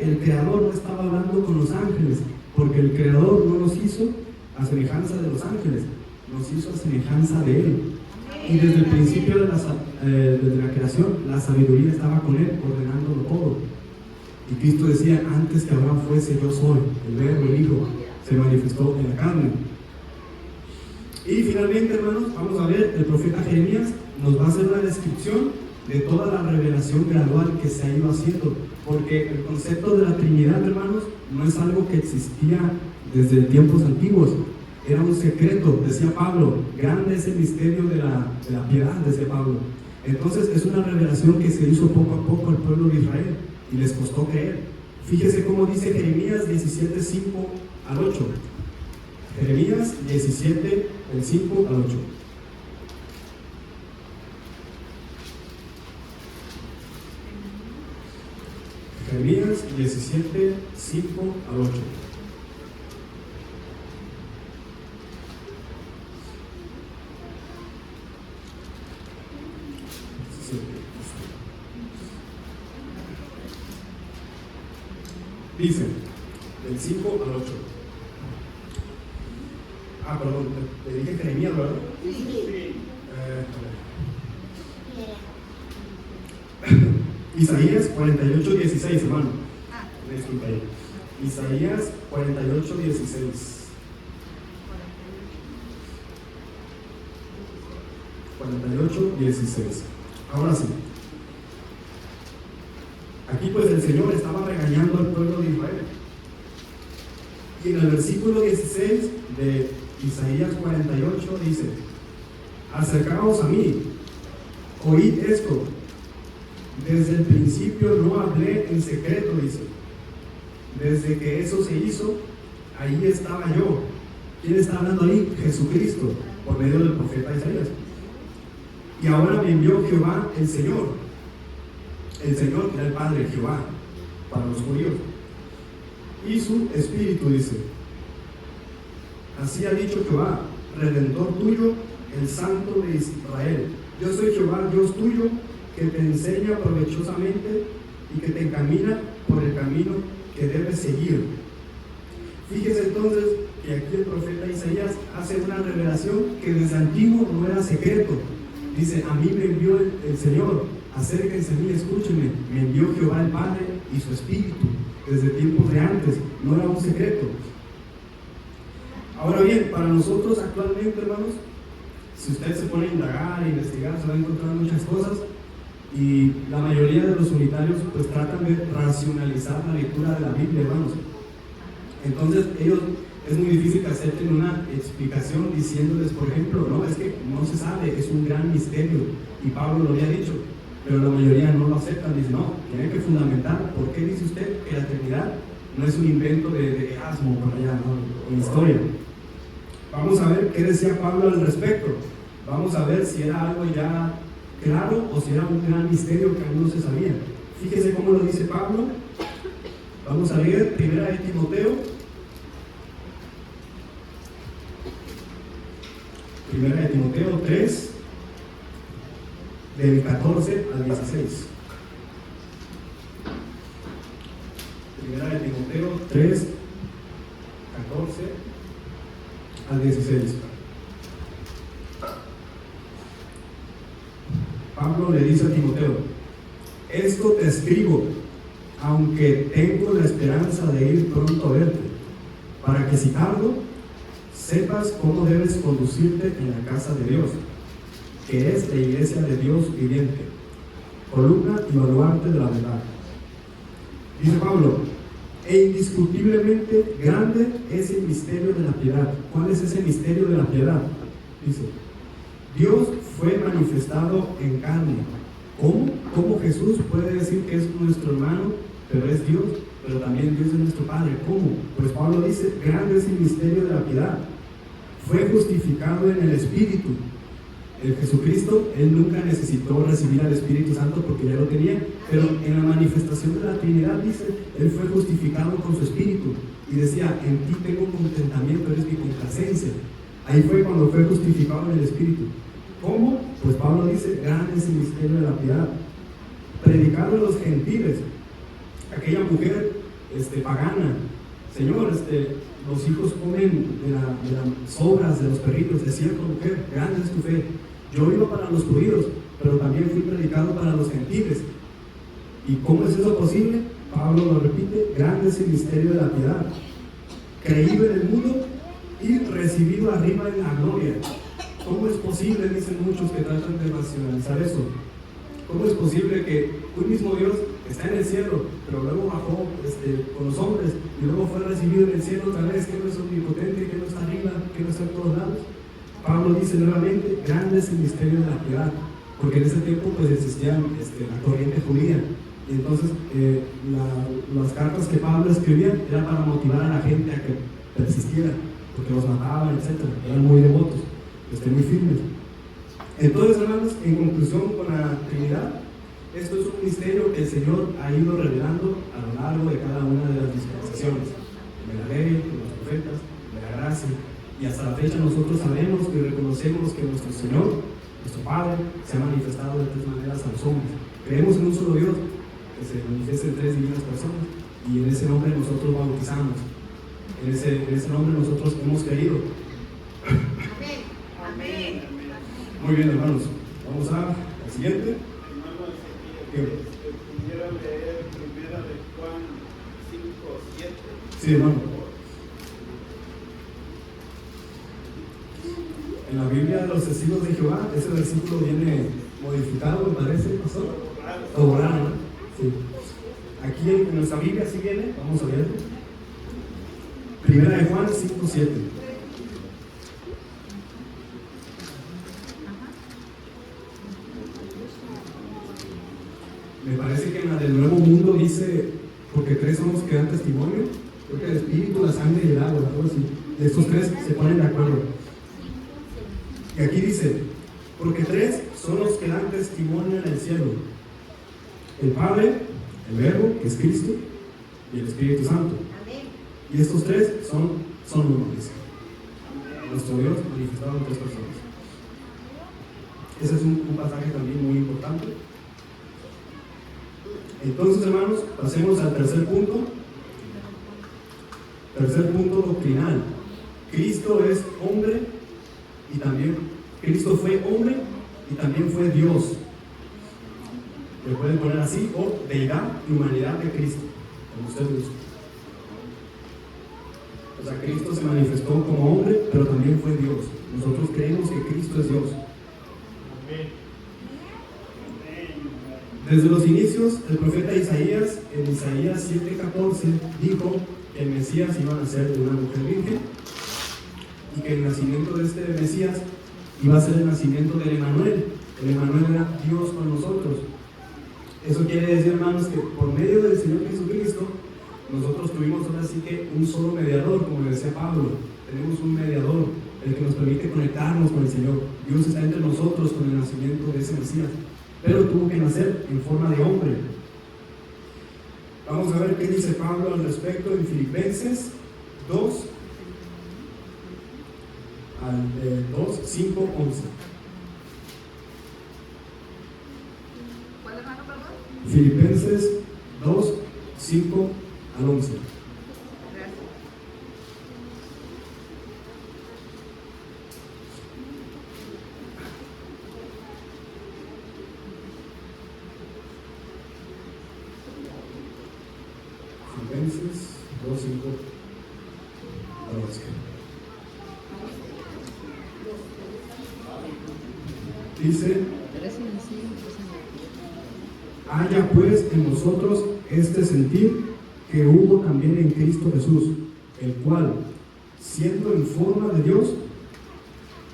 el Creador no estaba hablando con los ángeles, porque el Creador no nos hizo a semejanza de los ángeles, nos hizo a semejanza de Él. Y desde el principio desde la creación, la sabiduría estaba con Él, ordenándolo todo. Y Cristo decía, antes que Abraham fuese, yo soy, el verbo, el Hijo, se manifestó en la carne. Y finalmente, hermanos, vamos a ver, el profeta Jeremías nos va a hacer una descripción de toda la revelación gradual que se ha ido haciendo, porque el concepto de la Trinidad, hermanos, no es algo que existía desde tiempos antiguos, era un secreto, decía Pablo, grande es el misterio de la piedad, decía Pablo. Entonces es una revelación que se hizo poco a poco al pueblo de Israel y les costó creer. Fíjese cómo dice Jeremías 17, 5 al 8. Jeremías 17, del 5 al 8. Jeremías 17, 5 al 8. Dice, del 5 al 8. Perdón, te dije Jeremías, ¿verdad? Sí. Isaías 48, 16, hermano. Disculpa ahí. Isaías 48, 16. Ahora sí. Aquí pues el Señor estaba regañando al pueblo de Israel. Y en el versículo 16 de Isaías 48 dice, acercaos a mí, oíd esto. Desde el principio no hablé en secreto, dice. Desde que eso se hizo, ahí estaba yo. ¿Quién está hablando ahí? Jesucristo, por medio del profeta Isaías. Y ahora me envió Jehová, el Señor. El Señor era el Padre, Jehová, para los judíos. Y su Espíritu, dice. Así ha dicho Jehová, Redentor tuyo, el Santo de Israel. Yo soy Jehová, Dios tuyo, que te enseña provechosamente y que te encamina por el camino que debes seguir. Fíjese entonces que aquí el profeta Isaías hace una revelación que desde antiguo no era secreto. Dice, a mí me envió el Señor, acérquense a mí, escúchenme, me envió Jehová el Padre y su Espíritu, desde tiempos de antes, no era un secreto. Ahora bien, para nosotros actualmente, hermanos, si usted se pone a indagar, a investigar, se va a encontrar muchas cosas, y la mayoría de los unitarios pues tratan de racionalizar la lectura de la Biblia, hermanos. Entonces ellos, es muy difícil que acepten una explicación diciéndoles, por ejemplo, no, es que no se sabe, es un gran misterio, y Pablo lo había dicho, pero la mayoría no lo aceptan. Dicen, no, tienen que fundamentar por qué dice usted que la eternidad no es un invento de Erasmo por allá, ¿no? O historia. Vamos a ver qué decía Pablo al respecto. Vamos a ver si era algo ya claro o si era un gran misterio que aún no se sabía. Fíjese cómo lo dice Pablo. Vamos a leer 1 Timoteo. 1 Timoteo 3, del 14 al 16. 1 Timoteo 3, 14 al 16. Pablo le dice a Timoteo: esto te escribo, aunque tengo la esperanza de ir pronto a verte, para que si tardo, sepas cómo debes conducirte en la casa de Dios, que es la iglesia de Dios viviente, columna y baluarte de la verdad. Dice Pablo: e indiscutiblemente grande es el misterio de la piedad. ¿Cuál es ese misterio de la piedad? Dice: Dios fue manifestado en carne. ¿Cómo Jesús puede decir que es nuestro hermano, pero es Dios, pero también Dios es nuestro Padre? ¿Cómo? Pues Pablo dice: grande es el misterio de la piedad. Fue justificado en el Espíritu. El Jesucristo, Él nunca necesitó recibir al Espíritu Santo porque ya lo tenía, pero en la manifestación de la Trinidad, dice, Él fue justificado con su Espíritu y decía: en ti tengo contentamiento, eres mi complacencia. Ahí fue cuando fue justificado en el Espíritu. ¿Cómo? Pues Pablo dice: grande es el misterio de la piedad. Predicado a los gentiles, aquella mujer pagana: Señor, los hijos comen de las sobras de los perritos. Es cierto, mujer, grande es tu fe. Yo iba para los judíos, pero también fui predicado para los gentiles. ¿Y cómo es eso posible? Pablo lo repite: grande es el misterio de la piedad. Creído en el mundo y recibido arriba en la gloria. ¿Cómo es posible? Dicen muchos que tratan de racionalizar eso. ¿Cómo es posible que un mismo Dios está en el cielo, pero luego bajó con los hombres y luego fue recibido en el cielo otra vez, que no es omnipotente, que no está arriba, que no está en todos lados? Pablo dice nuevamente: grande es el misterio de la piedad, porque en ese tiempo pues existía la corriente judía, y entonces las cartas que Pablo escribía era para motivar a la gente a que persistiera, porque los mataban, etc. Eran muy devotos, muy firmes. Entonces, hermanos, en conclusión con la Trinidad, esto es un misterio que el Señor ha ido revelando a lo largo de cada una de las dispensaciones, de la ley, de los profetas, de la gracia, y hasta la fecha nosotros sabemos y reconocemos que nuestro Señor, nuestro Padre, se ha manifestado de tres maneras a los hombres. Creemos en un solo Dios que se manifiesta en tres divinas personas, y en ese nombre nosotros bautizamos, en ese nombre nosotros hemos creído. Amén. Amén. Muy bien, hermanos, vamos a la siguiente. ¿Pudiera leer primera de Juan 5:7? Sí, hermano. En la Biblia de los testigos de Jehová, ese versículo viene modificado, me parece, pastor. O borrado, ¿no? Sí. Aquí en nuestra Biblia sí viene, vamos a ver. Primera de Juan 5:7. Me parece que en la del Nuevo Mundo dice: porque tres son los que dan testimonio. Creo que el espíritu, la sangre y el agua, algo así. De estos tres se ponen de acuerdo. Y aquí dice: porque tres son los que dan testimonio en el cielo: el Padre, el Verbo, que es Cristo, y el Espíritu Santo. Y estos tres son uno, dice. Nuestro Dios manifestado en tres personas. Ese es un pasaje también muy importante. Entonces, hermanos, pasemos al tercer punto. Tercer punto doctrinal. Cristo es hombre y también Cristo fue hombre y también fue Dios. Le pueden poner así, o deidad y humanidad de Cristo, como ustedes dicen. O sea, Cristo se manifestó como hombre, pero también fue Dios. Nosotros creemos que Cristo es Dios. Desde los inicios, el profeta Isaías, en Isaías 7:14, dijo que el Mesías iba a nacer de una mujer virgen y que el nacimiento de este Mesías iba a ser el nacimiento del Emanuel. El Emanuel era Dios con nosotros. Eso quiere decir, hermanos, que por medio del Señor Jesucristo, nosotros tuvimos ahora sí que un solo mediador, como decía Pablo. Tenemos un mediador, el que nos permite conectarnos con el Señor. Dios está entre nosotros con el nacimiento de ese Mesías, pero tuvo que nacer en forma de hombre. Vamos a ver qué dice Pablo al respecto en Filipenses 2, 5, 11. ¿Cuál hermano, perdón? Filipenses 2, 5 al 11. Gracias. Filipenses 2, 5 al 11. Dice: haya pues en vosotros este sentir que hubo también en Cristo Jesús, el cual, siendo en forma de Dios,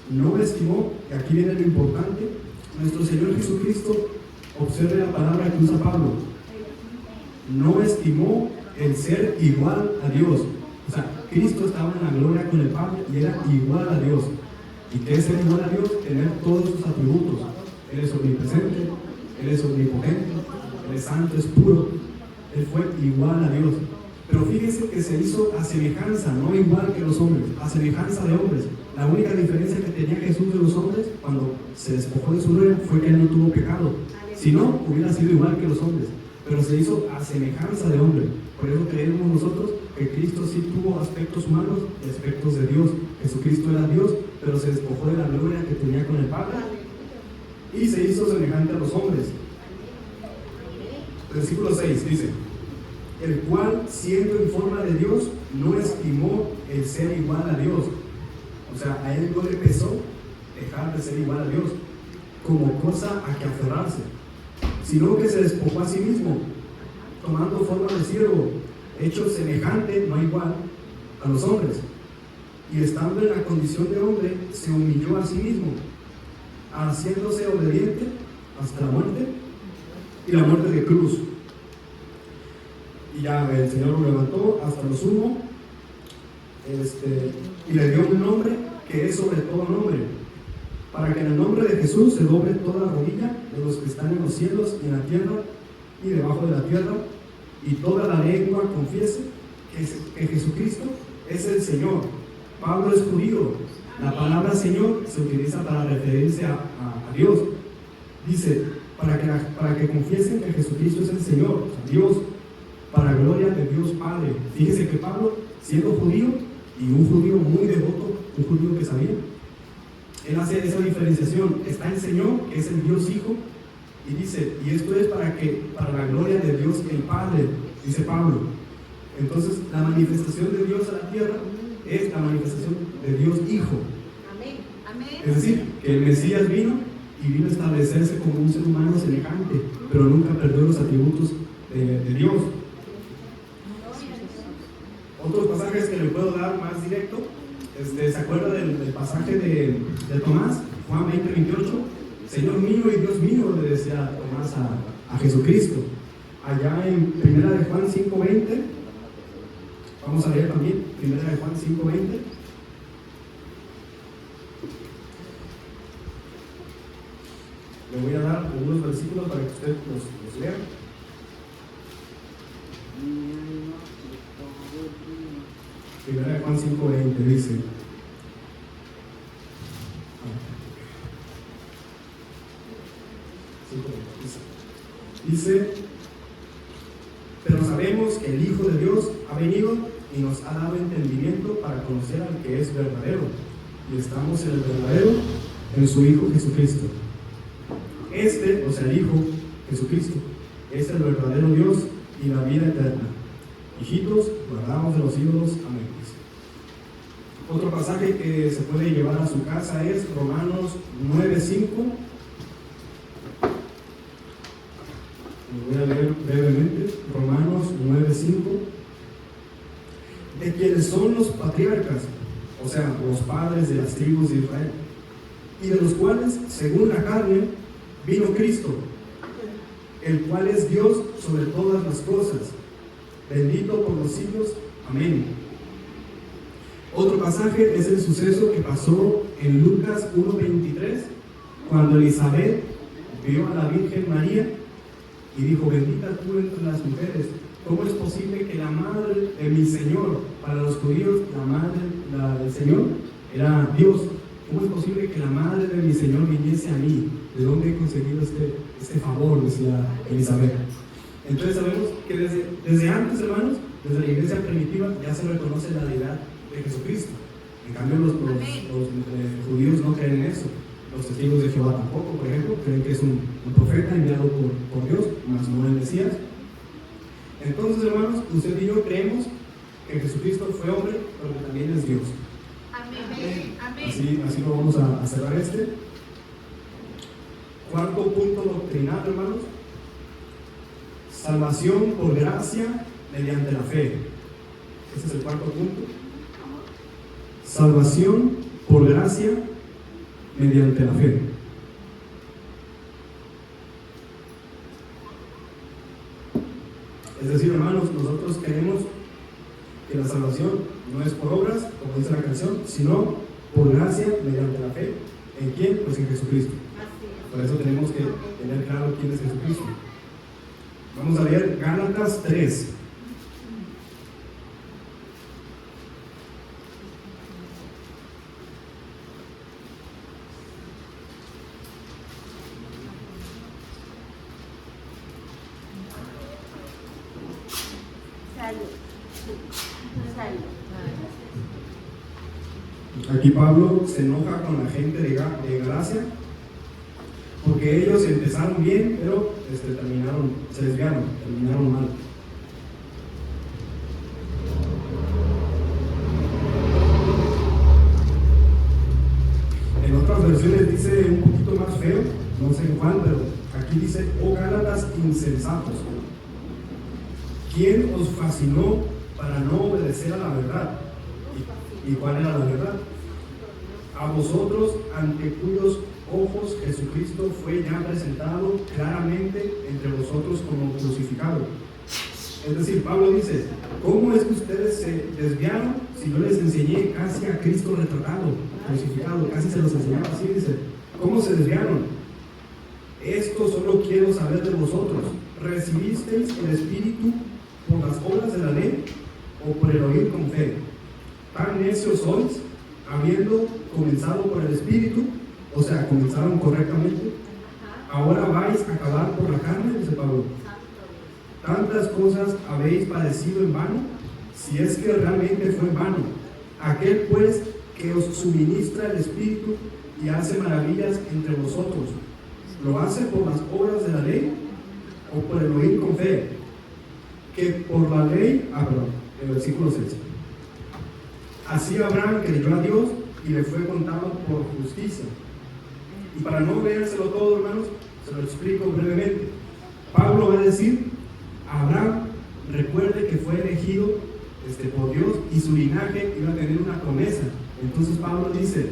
no estimó, y aquí viene lo importante, nuestro Señor Jesucristo, observe la palabra que usa Pablo, no estimó el ser igual a Dios. O sea, Cristo estaba en la gloria con el Padre y era igual a Dios. ¿Y qué es ser igual a Dios? Tener todos sus atributos. Él es omnipresente, Él es omnipotente, Él es santo, es puro. Él fue igual a Dios. Pero fíjese que se hizo a semejanza, no igual que los hombres, a semejanza de hombres. La única diferencia que tenía Jesús de los hombres cuando se despojó de su gloria fue que Él no tuvo pecado. Si no, hubiera sido igual que los hombres. Pero se hizo a semejanza de hombre. Por eso creemos nosotros que Cristo sí tuvo aspectos humanos y aspectos de Dios. Jesucristo era Dios, pero se despojó de la gloria que tenía con el Padre y se hizo semejante a los hombres. Versículo 6 dice: el cual, siendo en forma de Dios, no estimó el ser igual a Dios. O sea, a Él no le pesó dejar de ser igual a Dios como cosa a que aferrarse, sino que se despojó a sí mismo, tomando forma de siervo, hecho semejante, no igual, a los hombres, y estando en la condición de hombre, se humilló a sí mismo, haciéndose obediente hasta la muerte, y la muerte de cruz. Y ya el Señor lo levantó hasta lo sumo, y le dio un nombre que es sobre todo nombre, para que en el nombre de Jesús se doble toda rodilla de los que están en los cielos y en la tierra y debajo de la tierra, y toda la lengua confiese que Jesucristo es el Señor. Pablo es judío. La palabra Señor se utiliza para referirse a Dios. Dice, para que confiesen que Jesucristo es el Señor, Dios, para gloria de Dios Padre. Fíjese que Pablo, siendo judío, y un judío muy devoto, un judío que sabía, él hace esa diferenciación. Está el Señor, que es el Dios Hijo, y dice, y esto es para la gloria de Dios el Padre, dice Pablo. Entonces, la manifestación de Dios a la tierra es la manifestación de Dios Hijo. Amén. Amén. Es decir, que el Mesías vino a establecerse como un ser humano semejante, pero nunca perdió los atributos de Dios. Otros pasajes que le puedo dar más directo, ¿se acuerda del pasaje de Tomás? Juan 20:28. Señor mío y Dios mío, le decía Tomás a Jesucristo. Allá en 1 de Juan 5:20, vamos a leer también 1 de Juan 5:20. Le voy a dar algunos versículos para que usted los lea. 1 de Juan 5:20 dice: dice, pero sabemos que el Hijo de Dios ha venido y nos ha dado entendimiento para conocer al que es verdadero, y estamos en el verdadero, en su Hijo Jesucristo. O sea, el Hijo Jesucristo, es el verdadero Dios y la vida eterna. Hijitos, guardaos de los ídolos. Amén. Otro pasaje que se puede llevar a su casa es Romanos 9:5. Voy a leer brevemente, Romanos 9:5, de quienes son los patriarcas, o sea, los padres de las tribus de Israel, y de los cuales, según la carne, vino Cristo, el cual es Dios sobre todas las cosas, bendito por los siglos. Amén. Otro pasaje es el suceso que pasó en Lucas 1:23, cuando Elizabeth vio a la Virgen María y dijo: bendita tú entre las mujeres. ¿Cómo es posible que la madre de mi Señor, para los judíos, la del Señor era Dios? ¿Cómo es posible que la madre de mi Señor viniese a mí? ¿De dónde he conseguido este favor? Decía Elizabeth. Entonces sabemos que desde antes, hermanos, desde la iglesia primitiva ya se reconoce la deidad de Jesucristo. En cambio los judíos no creen en eso. Los testigos de Jehová tampoco, por ejemplo, creen que es un profeta enviado por Dios, mas no el Mesías. Entonces, hermanos, usted y yo creemos que Jesucristo fue hombre, pero que también es Dios. Amén. Amén. Así lo vamos a cerrar este. Cuarto punto doctrinal, hermanos: salvación por gracia mediante la fe. Ese es el cuarto punto. Salvación por gracia mediante la fe. Es decir, hermanos, nosotros creemos que la salvación no es por obras, como dice la canción, sino por gracia mediante la fe. ¿En quién? Pues en Jesucristo. Por eso tenemos que tener claro quién es Jesucristo. Vamos a leer Gálatas 3. Aquí Pablo se enoja con la gente de Galacia porque ellos empezaron bien, pero se desviaron, terminaron mal. En otras versiones dice un poquito más feo, no sé en cuál, pero aquí dice: oh Gálatas insensatos, ¿quién os fascinó para no obedecer a la verdad? ¿Y cuál era la verdad? A vosotros, ante cuyos ojos Jesucristo fue ya presentado claramente entre vosotros como crucificado. Es decir, Pablo dice: ¿cómo es que ustedes se desviaron si yo les enseñé casi a Cristo retratado, crucificado? Casi se los enseñaba así, dice. ¿Cómo se desviaron? Esto solo quiero saber de vosotros: ¿recibisteis el Espíritu por las obras de la ley o por el oír con fe? Tan necios sois, habiendo comenzado por el Espíritu, o sea, comenzaron correctamente, ahora vais a acabar por la carne, dice Pablo. Tantas cosas habéis padecido en vano, si es que realmente fue en vano. Aquel pues que os suministra el Espíritu y hace maravillas entre vosotros, ¿lo hace por las obras de la ley o por el oír con fe? Que por la ley, el versículo 6. Así Abraham creyó a Dios y le fue contado por justicia. Y para no leérselo todo, hermanos, se lo explico brevemente. Pablo va a decir: Abraham, recuerde que fue elegido por Dios y su linaje iba a tener una promesa. Entonces Pablo dice: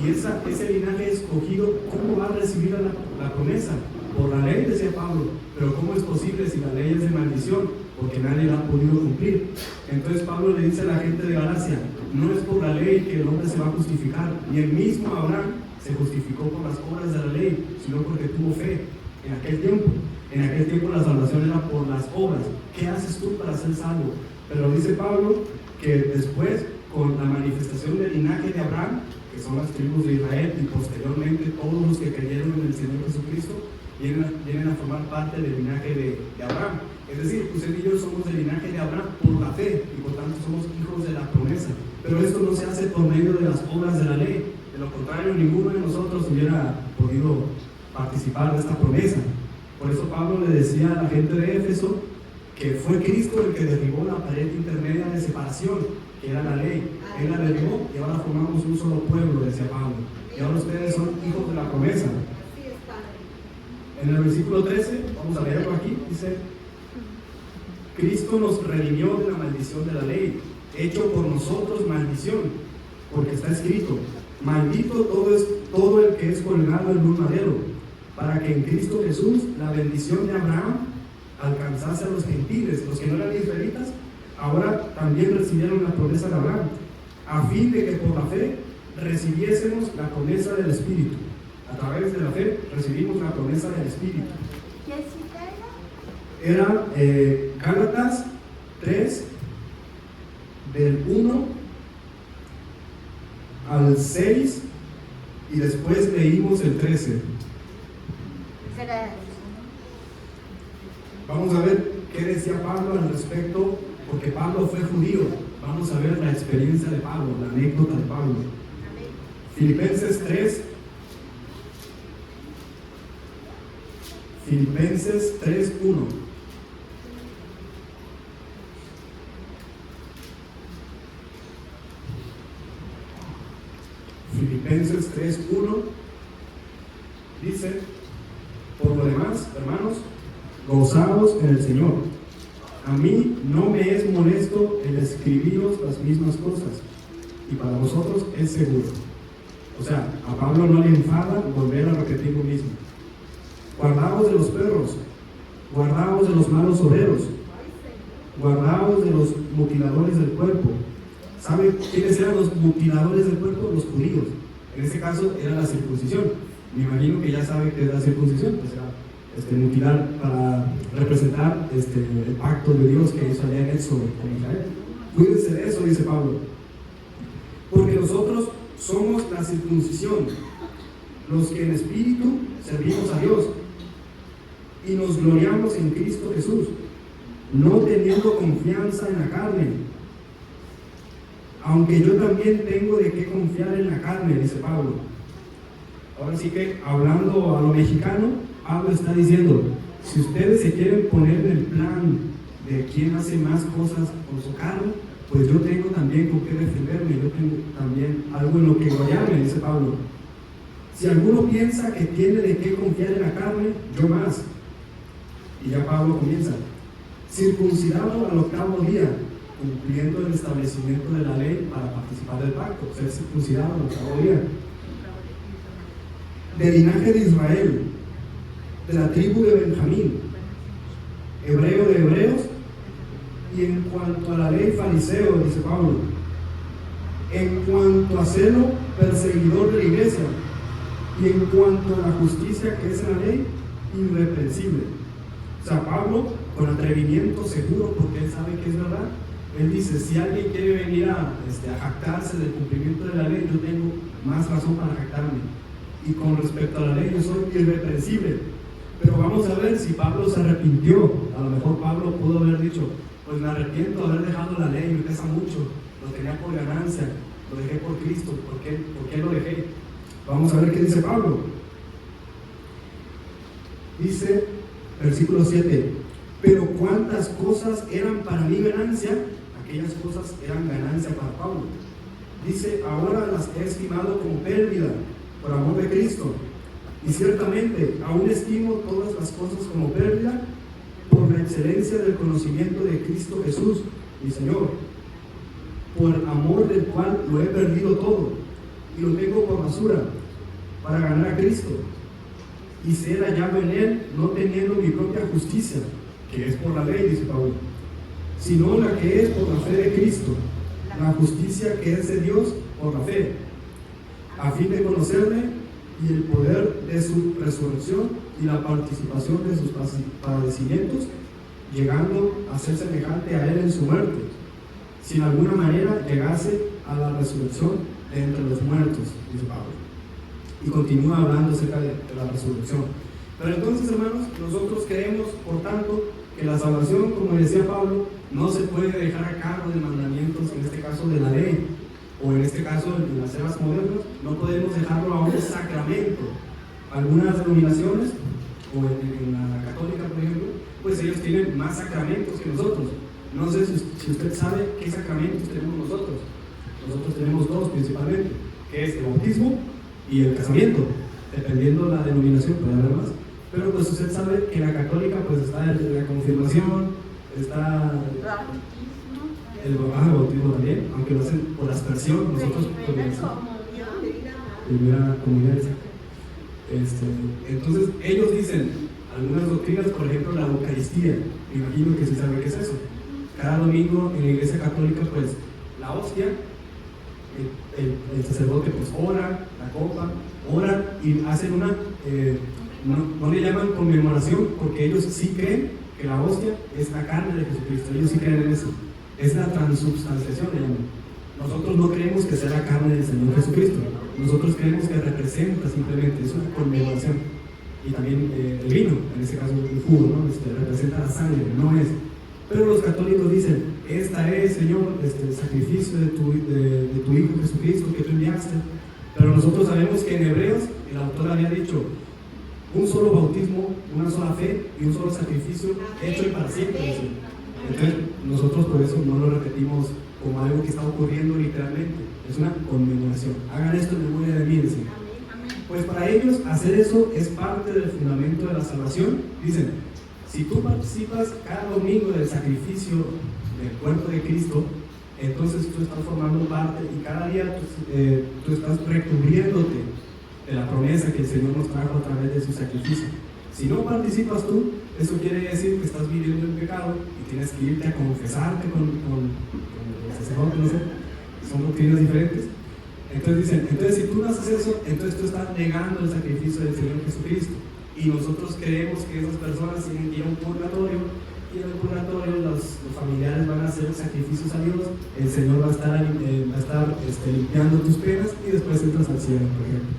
y ese linaje escogido, ¿cómo va a recibir la promesa? Por la ley, decía Pablo. Pero ¿cómo es posible si la ley es de maldición? Porque nadie la ha podido cumplir. Entonces Pablo le dice a la gente de Galacia: no es por la ley que el hombre se va a justificar, ni el mismo Abraham se justificó por las obras de la ley, sino porque tuvo fe en aquel tiempo. En aquel tiempo la salvación era por las obras. ¿Qué haces tú para ser salvo? Pero dice Pablo que después, con la manifestación del linaje de Abraham, que son las tribus de Israel, y posteriormente todos los que creyeron en el Señor Jesucristo, vienen a formar parte del linaje de Abraham. Es decir, usted y yo somos del linaje de Abraham por la fe, y por tanto somos hijos de la promesa. Pero esto no se hace por medio de las obras de la ley. De lo contrario, ninguno de nosotros hubiera podido participar de esta promesa. Por eso Pablo le decía a la gente de Éfeso que fue Cristo el que derribó la pared intermedia de separación, que era la ley. Él la derribó y ahora formamos un solo pueblo, decía Pablo. Y ahora ustedes son hijos de la promesa. En el versículo 13, vamos a leerlo aquí, dice: Cristo nos redimió de la maldición de la ley, hecho por nosotros maldición, porque está escrito: maldito todo el que es colgado en un madero, para que en Cristo Jesús la bendición de Abraham alcanzase a los gentiles, los que no eran israelitas, ahora también recibieron la promesa de Abraham, a fin de que por la fe recibiésemos la promesa del Espíritu. A través de la fe recibimos la promesa del Espíritu. ¿Qué cita era? Era Gálatas 3, del 1 al 6, y después leímos el 13. Será. Vamos a ver qué decía Pablo al respecto, porque Pablo fue judío. Vamos a ver la experiencia de Pablo, la anécdota de Pablo. Amén. Filipenses 3. Filipenses 3:1. Filipenses 3:1 dice: por lo demás, hermanos, gozaos en el Señor. A mí no me es molesto el escribiros las mismas cosas, y para vosotros es seguro. O sea, a Pablo no le enfada volver a repetir lo mismo. Guardaos de los perros, guardaos de los malos obreros, guardaos de los mutiladores del cuerpo. ¿Sabe quiénes eran los mutiladores del cuerpo? Los judíos. En este caso era la circuncisión. Me imagino que ya sabe que es la circuncisión, o sea, mutilar para representar el pacto de Dios que hizo allá en Éxodo con Israel. Cuídense de eso, dice Pablo, porque nosotros somos la circuncisión, los que en espíritu servimos a Dios y nos gloriamos en Cristo Jesús, no teniendo confianza en la carne, aunque yo también tengo de qué confiar en la carne, dice Pablo. Ahora sí que, hablando a lo mexicano, Pablo está diciendo: si ustedes se quieren poner en el plan de quién hace más cosas con su carne, pues yo tengo también con qué defenderme, yo tengo también algo en lo que gloriarme, dice Pablo. Si alguno piensa que tiene de qué confiar en la carne, yo más. Y ya Pablo comienza: circuncidado al 8º día, cumpliendo el establecimiento de la ley para participar del pacto, ser circuncidado al 8º día. De linaje de Israel, de la tribu de Benjamín, hebreo de hebreos, y en cuanto a la ley fariseo, dice Pablo. En cuanto a celo, perseguidor de la iglesia, y en cuanto a la justicia que es en la ley, irreprensible. O sea, Pablo, con atrevimiento seguro, porque él sabe que es verdad, él dice: si alguien quiere venir a jactarse del cumplimiento de la ley, yo tengo más razón para jactarme. Y con respecto a la ley, yo soy irreprensible. Pero vamos a ver si Pablo se arrepintió. A lo mejor Pablo pudo haber dicho: pues me arrepiento de haber dejado la ley, me pesa mucho, lo tenía por ganancia, lo dejé por Cristo, ¿por qué lo dejé? Vamos a ver qué dice Pablo. Dice, versículo 7: pero cuántas cosas eran para mí ganancia, aquellas cosas eran ganancia para Pablo. Dice: ahora las he estimado como pérdida por amor de Cristo, y ciertamente aún estimo todas las cosas como pérdida por la excelencia del conocimiento de Cristo Jesús, mi Señor, por amor del cual lo he perdido todo y lo tengo por basura para ganar a Cristo y ser hallado en Él, no teniendo mi propia justicia, que es por la ley, dice Pablo, sino la que es por la fe de Cristo, la justicia que es de Dios por la fe, a fin de conocerle y el poder de su resurrección y la participación de sus padecimientos, llegando a ser semejante a Él en su muerte, si en alguna manera llegase a la resurrección de entre los muertos, dice Pablo. Y continúa hablando acerca de la resurrección. Pero entonces, hermanos, nosotros creemos, por tanto, que la salvación, como decía Pablo, no se puede dejar a cargo de mandamientos, en este caso de la ley, o en este caso en las eras modernas, no podemos dejarlo a un sacramento. Algunas denominaciones, o en la católica, por ejemplo, pues ellos tienen más sacramentos que nosotros. No sé si usted sabe qué sacramentos tenemos nosotros. Nosotros tenemos dos principalmente, que es el bautismo y el casamiento, dependiendo de la denominación, puede haber más, Pero pues usted sabe que la católica pues está la confirmación, está el bautismo también, aunque lo hacen por aspersión, nosotros primera comunión. Entonces ellos dicen algunas doctrinas, por ejemplo la Eucaristía, me imagino que sí sabe qué es eso. Cada domingo en la iglesia católica pues la hostia, el sacerdote pues ora, la copa, oran y hacen una, no le llaman conmemoración porque ellos sí creen que la hostia es la carne de Jesucristo, ellos sí creen en eso, es la transubstanciación le llaman. Nosotros no creemos que sea la carne del Señor Jesucristo, nosotros creemos que representa simplemente, es una conmemoración. Y también el vino, en este caso el jugo, ¿no? Representa la sangre, no es. Pero los católicos dicen, esta es, Señor, el sacrificio de tu Hijo Jesucristo que tú enviaste. Pero nosotros sabemos que en Hebreos el autor había dicho, un solo bautismo, una sola fe y un solo sacrificio hecho y para siempre. Entonces nosotros por eso no lo repetimos como algo que está ocurriendo literalmente, es una conmemoración. Hagan esto en memoria de mí, dicen. Pues para ellos hacer eso es parte del fundamento de la salvación. Dicen, si tú participas cada domingo del sacrificio del cuerpo de Cristo, entonces tú estás formando parte y cada día tú estás recubriéndote de la promesa que el Señor nos trajo a través de su sacrificio. Si no participas tú, eso quiere decir que estás viviendo en pecado y tienes que irte a confesarte con el sacerdote, no sé, son doctrinas diferentes. Entonces dicen, entonces si tú no haces eso, entonces tú estás negando el sacrificio del Señor Jesucristo. Y nosotros creemos que esas personas tienen que ir a un purgatorio, y en el purgatorio los familiares van a hacer sacrificios a Dios, el Señor va a estar limpiando tus penas y después entras al cielo, por ejemplo.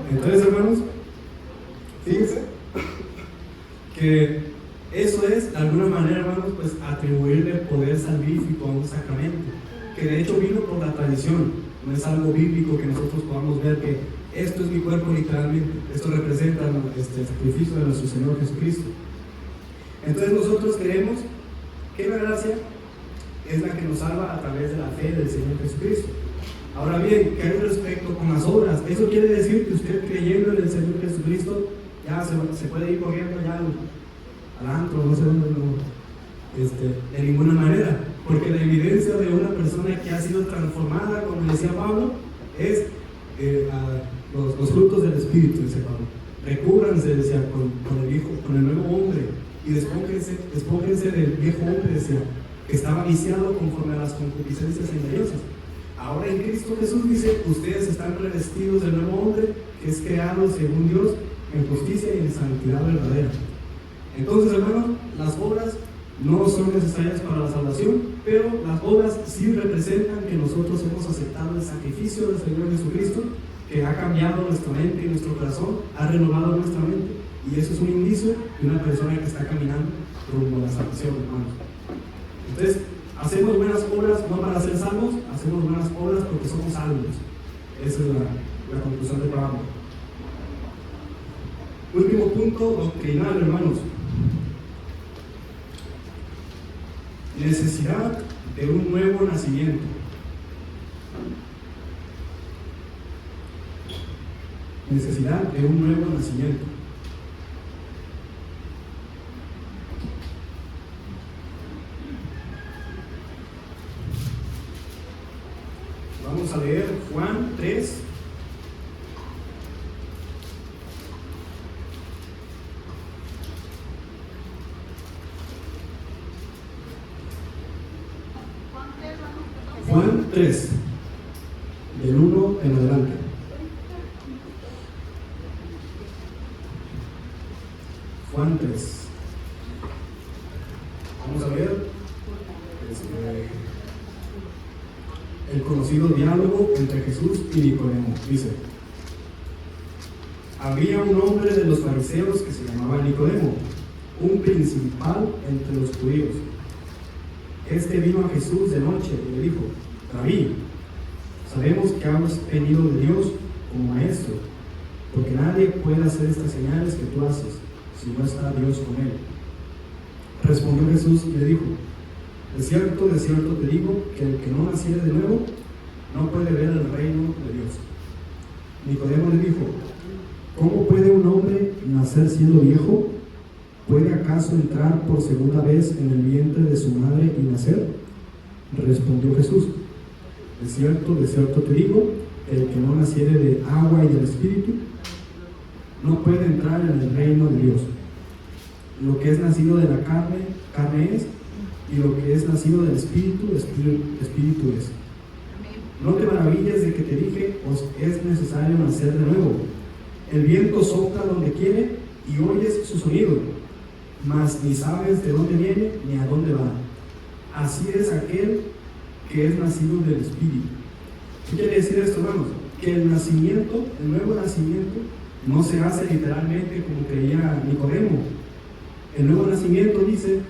Entonces, hermanos, fíjense que eso es, de alguna manera, hermanos, pues atribuirle poder salvífico a un sacramento, que de hecho vino por la tradición. No es algo bíblico que nosotros podamos ver que esto es mi cuerpo literalmente, esto representa el sacrificio de nuestro Señor Jesucristo. Entonces nosotros creemos que la gracia es la que nos salva a través de la fe del Señor Jesucristo. Ahora bien, ¿qué hay respecto con las obras? Eso quiere decir que usted creyendo en el Señor Jesucristo ya se puede ir corriendo ya al antro, no sé dónde, de ninguna manera. Porque la evidencia de una persona que ha sido transformada, como decía Pablo, es los frutos del Espíritu, dice Pablo. Recúbranse, decía, con el nuevo hombre y despójense del viejo hombre, decía, que estaba viciado conforme a las concupiscencias engañosas. Ahora en Cristo Jesús dice, ustedes están revestidos del nuevo hombre que es creado según Dios en justicia y en santidad verdadera. Entonces, hermanos, las obras no son necesarias para la salvación, pero las obras sí representan que nosotros hemos aceptado el sacrificio del Señor Jesucristo, que ha cambiado nuestra mente y nuestro corazón, ha renovado nuestra mente, y eso es un indicio de una persona que está caminando rumbo a la salvación, hermanos. Entonces, hacemos buenas obras no para ser salvos, hacemos buenas obras porque somos salvos. Esa es la conclusión de Pablo. Último punto doctrinal, hermanos. Necesidad de un nuevo nacimiento. Necesidad de un nuevo nacimiento. Vamos a leer Juan 3. Juan 3, del 1 en adelante. Juan 3. Vamos a ver el conocido diálogo entre Jesús y Nicodemo. Dice: había un hombre de los fariseos que se llamaba Nicodemo, un principal entre los judíos. Este vino a Jesús de noche y le dijo: Rabí, sabemos que has venido de Dios como maestro, porque nadie puede hacer estas señales que tú haces si no está Dios con él. Respondió Jesús y le dijo: de cierto te digo que el que no naciere de nuevo no puede ver el reino de Dios. Nicodemo le dijo: ¿Cómo puede un hombre nacer siendo viejo? ¿Puede acaso entrar por segunda vez en el vientre de su madre y nacer? Respondió Jesús: de cierto te digo, el que no naciere de agua y del Espíritu, no puede entrar en el reino de Dios. Lo que es nacido de la carne, carne es, y lo que es nacido del Espíritu, Espíritu es. No te maravilles de que te dije, os es necesario nacer de nuevo. El viento sopla donde quiere y oyes su sonido, mas ni sabes de dónde viene ni a dónde va. Así es aquel que es nacido del Espíritu. ¿Qué quiere decir esto, hermanos? Que el nacimiento, el nuevo nacimiento, no se hace literalmente como creía Nicodemo. El nuevo nacimiento, dice,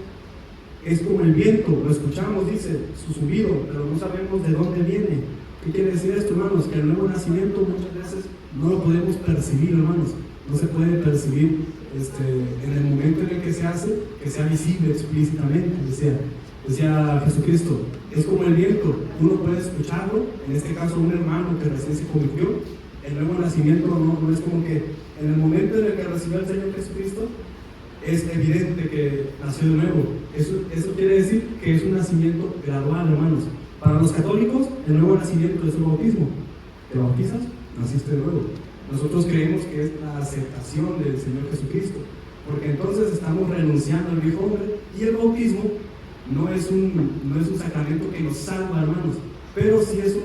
es como el viento, lo escuchamos, dice, su subido, pero no sabemos de dónde viene. ¿Qué quiere decir esto, hermanos? Que el nuevo nacimiento muchas veces no lo podemos percibir, hermanos. No se puede percibir en el momento en el que se hace, que sea visible explícitamente. Decía Jesucristo, es como el viento, uno puede escucharlo, en este caso un hermano que recién se convirtió. El nuevo nacimiento no es como que en el momento en el que recibió al Señor Jesucristo, es evidente que nació de nuevo. Eso quiere decir que es un nacimiento gradual, hermanos. Para los católicos, el nuevo nacimiento es el bautismo. ¿Te bautizas? Naciste de nuevo. Nosotros creemos que es la aceptación del Señor Jesucristo, porque entonces estamos renunciando al viejo hombre, y el bautismo no es un sacramento que nos salva, hermanos, pero sí es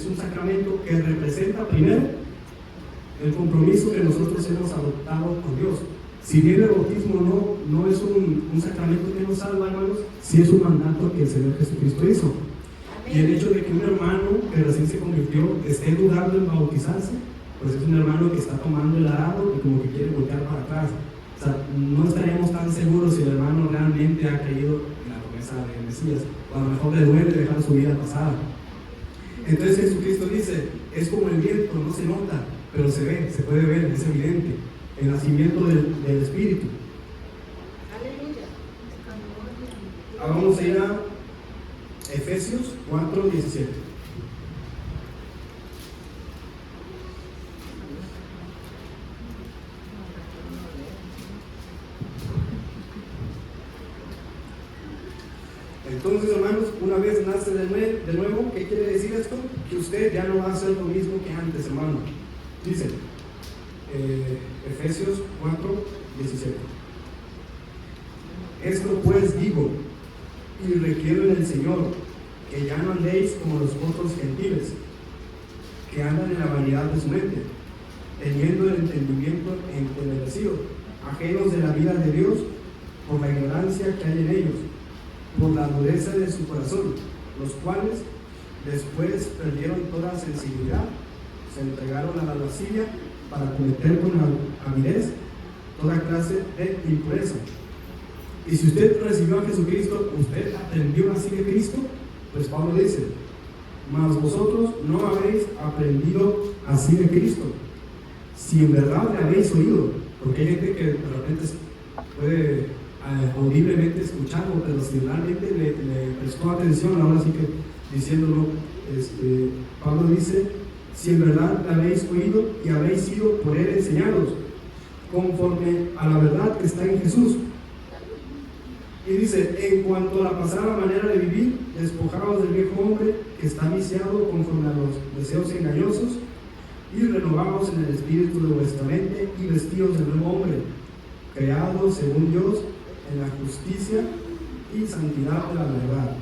un sacramento que representa primero el compromiso que nosotros hemos adoptado con Dios. Si bien el bautismo no es un sacramento que nos salva, hermanos, sí es un mandato que el Señor Jesucristo hizo. Y el hecho de que un hermano que recién se convirtió esté dudando en bautizarse, pues es un hermano que está tomando el arado y como que quiere voltear para atrás. O sea, no estaríamos tan seguros si el hermano realmente ha creído en la promesa del Mesías, o a lo mejor le duele dejar su vida pasada. Entonces Jesucristo dice, es como el viento, no se nota, pero se ve, se puede ver, es evidente, el nacimiento del Espíritu. Aleluya. Ahora vamos a ir a Efesios 4:17. Entonces, hermanos, una vez nace de nuevo, ¿qué quiere decir esto? Que usted ya no va a hacer lo mismo que antes, hermano. Dice, Efesios 4:17. Esto pues digo, y requiero en el Señor, que ya no andéis como los otros gentiles, que andan en la vanidad de su mente, teniendo el entendimiento entenebrecido, ajenos de la vida de Dios, por la ignorancia que hay en ellos, por la dureza de su corazón, los cuales, después perdieron toda sensibilidad, se entregaron a la lascivia para cometer con avidez toda clase de impureza. Y si usted recibió a Jesucristo, usted aprendió así de Cristo, pues Pablo dice, mas vosotros no habéis aprendido así de Cristo, si en verdad le habéis oído, porque hay gente que de repente puede audiblemente escucharlo, pero si realmente le prestó atención, ahora sí que diciéndolo, Pablo dice, si en verdad le habéis oído y habéis sido por él enseñados, conforme a la verdad que está en Jesús. Y dice, en cuanto a la pasada manera de vivir, despojaos del viejo hombre que está viciado conforme a los deseos engañosos, y renovaos en el espíritu de vuestra mente, y vestidos del nuevo hombre, creado según Dios en la justicia y santidad de la verdad.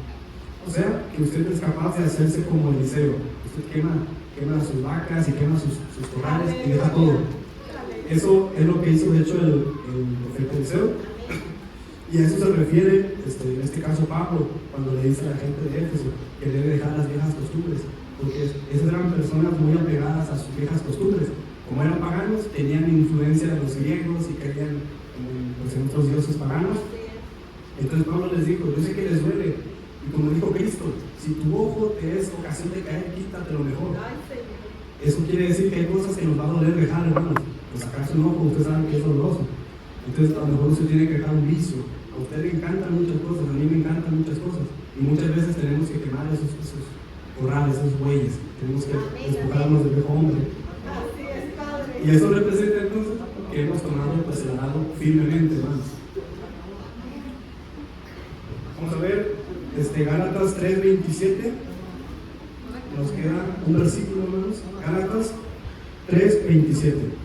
O sea, que usted es capaz de hacerse como Eliseo. Usted quema sus vacas y quema sus corrales y deja todo. Eso es lo que hizo de hecho el profeta Eliseo. Y a eso se refiere, en este caso Pablo, cuando le dice a la gente de Éfeso que debe dejar las viejas costumbres, porque esas eran personas muy apegadas a sus viejas costumbres. Como eran paganos, tenían influencia de los griegos y creían en otros dioses paganos. Entonces Pablo les dijo, yo sé que les duele, y como dijo Cristo, si tu ojo te es ocasión de caer, quítate lo mejor. Eso quiere decir que hay cosas que nos va a doler dejar, hermanos. Pues sacarse un ojo, ustedes saben que es doloroso. Entonces a lo mejor usted tiene que dejar un vicio. A usted le encantan muchas cosas, a mí me encantan muchas cosas, y muchas veces tenemos que quemar esos corrales, esos bueyes, tenemos que despojarnos del viejo hombre. Y eso representa entonces firmemente, hermanos. Vamos a ver Gálatas 3:27. Nos queda un versículo, hermanos. Gálatas 3:27.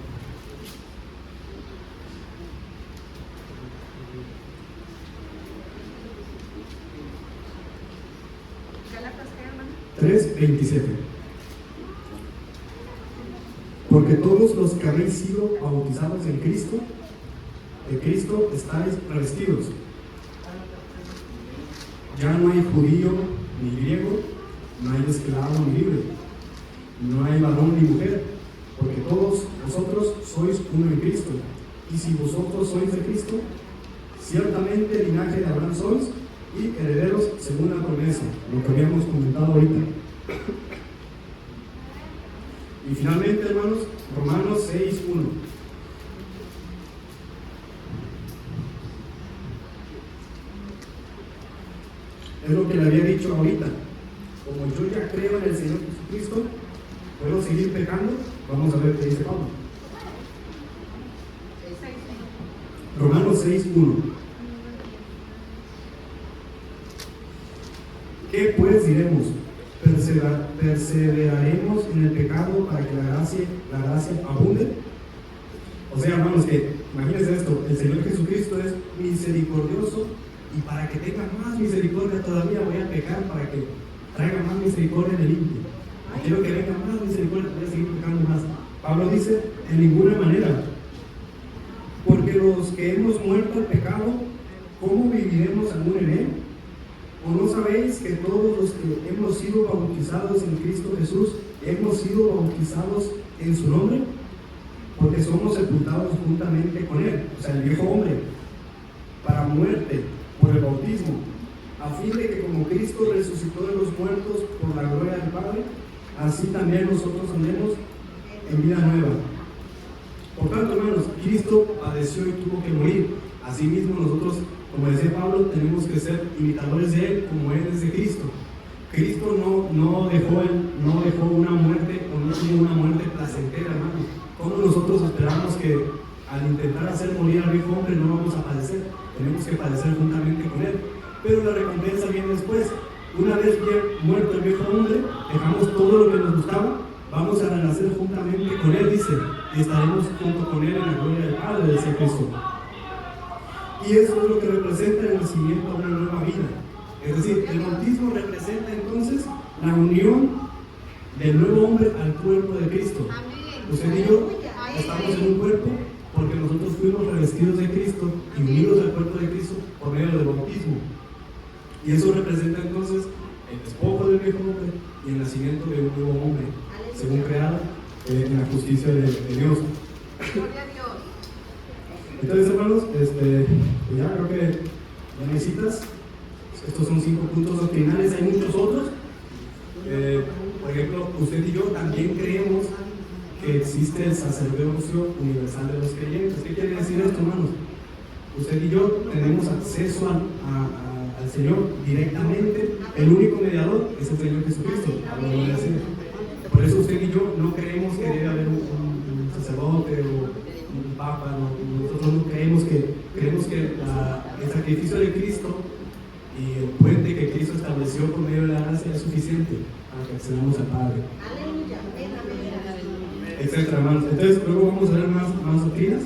Gálatas, ¿qué, hermano? 3:27. Porque todos los que habéis sido bautizados en Cristo, de Cristo estáis revestidos. Ya no hay judío ni griego, no hay esclavo ni libre, no hay varón ni mujer, porque todos vosotros sois uno en Cristo. Y si vosotros sois de Cristo, ciertamente linaje de Abraham sois y herederos según la promesa, lo que habíamos comentado ahorita. Y finalmente, hermanos, Romanos 6:1. Es lo que le había dicho ahorita. Como yo ya creo en el Señor Jesucristo, ¿puedo seguir pecando? Vamos a ver qué dice Pablo. Romanos 6:1. ¿Qué pues diremos? ¿Perseveraremos en el pecado para que la gracia abunde? O sea, hermanos, que imagínense esto, el Señor Jesucristo es misericordioso y para que tenga más misericordia todavía voy a pecar para que traiga más misericordia en el limpio. Quiero que venga más misericordia, voy a seguir pecando más. Pablo dice, en ninguna manera, porque los que hemos muerto al pecado, ¿cómo viviremos aún en él? ¿O no sabéis que todos los que hemos sido bautizados en Cristo Jesús, hemos sido bautizados en su nombre? Porque somos sepultados juntamente con él, o sea, el viejo hombre, para muerte por el bautismo, a fin de que como Cristo resucitó de los muertos por la gloria del Padre, así también nosotros andemos en vida nueva. Por tanto, hermanos, Cristo padeció y tuvo que morir. Asimismo, nosotros, como decía Pablo, tenemos que ser imitadores de Él, como Él es de Cristo. Cristo no dejó una muerte, o no tuvo una muerte placentera, hermanos. ¿Cómo nosotros esperamos que al intentar hacer morir al viejo hombre no vamos a padecer? Tenemos que padecer juntamente con Él. Pero la recompensa viene después. Una vez bien muerto el viejo hombre, dejamos todo lo que nos gustaba, vamos a renacer juntamente con Él, dice, y estaremos junto con Él en la gloria del Padre, dice Cristo. Y eso es lo que representa el nacimiento a una nueva vida. Es decir, el bautismo representa entonces la unión del nuevo hombre al cuerpo de Cristo. Usted y yo estamos en un cuerpo porque nosotros fuimos revestidos de Cristo y unidos al cuerpo de Cristo por medio del bautismo. Y eso representa entonces el despojo del viejo hombre y el nacimiento de un nuevo hombre, según creado en la justicia de Dios. Gloria a Dios. Entonces, hermanos, pues ya creo que ya hay citas. Estos son 5 puntos doctrinales, hay muchos otros. Por ejemplo, usted y yo también creemos que existe el sacerdocio universal de los creyentes. ¿Qué quiere decir esto, hermanos? Usted y yo tenemos acceso al Señor directamente. El único mediador es el Señor Jesucristo. Por eso usted y yo no creemos que debe haber un sacerdote o un papa. Nosotros no creemos que el sacrificio de Cristo y el puente que Cristo estableció por medio de la gracia es suficiente para que accedamos al Padre. Aleluya. Amén, amén. Etcétera, hermanos. Entonces, luego vamos a ver más doctrinas.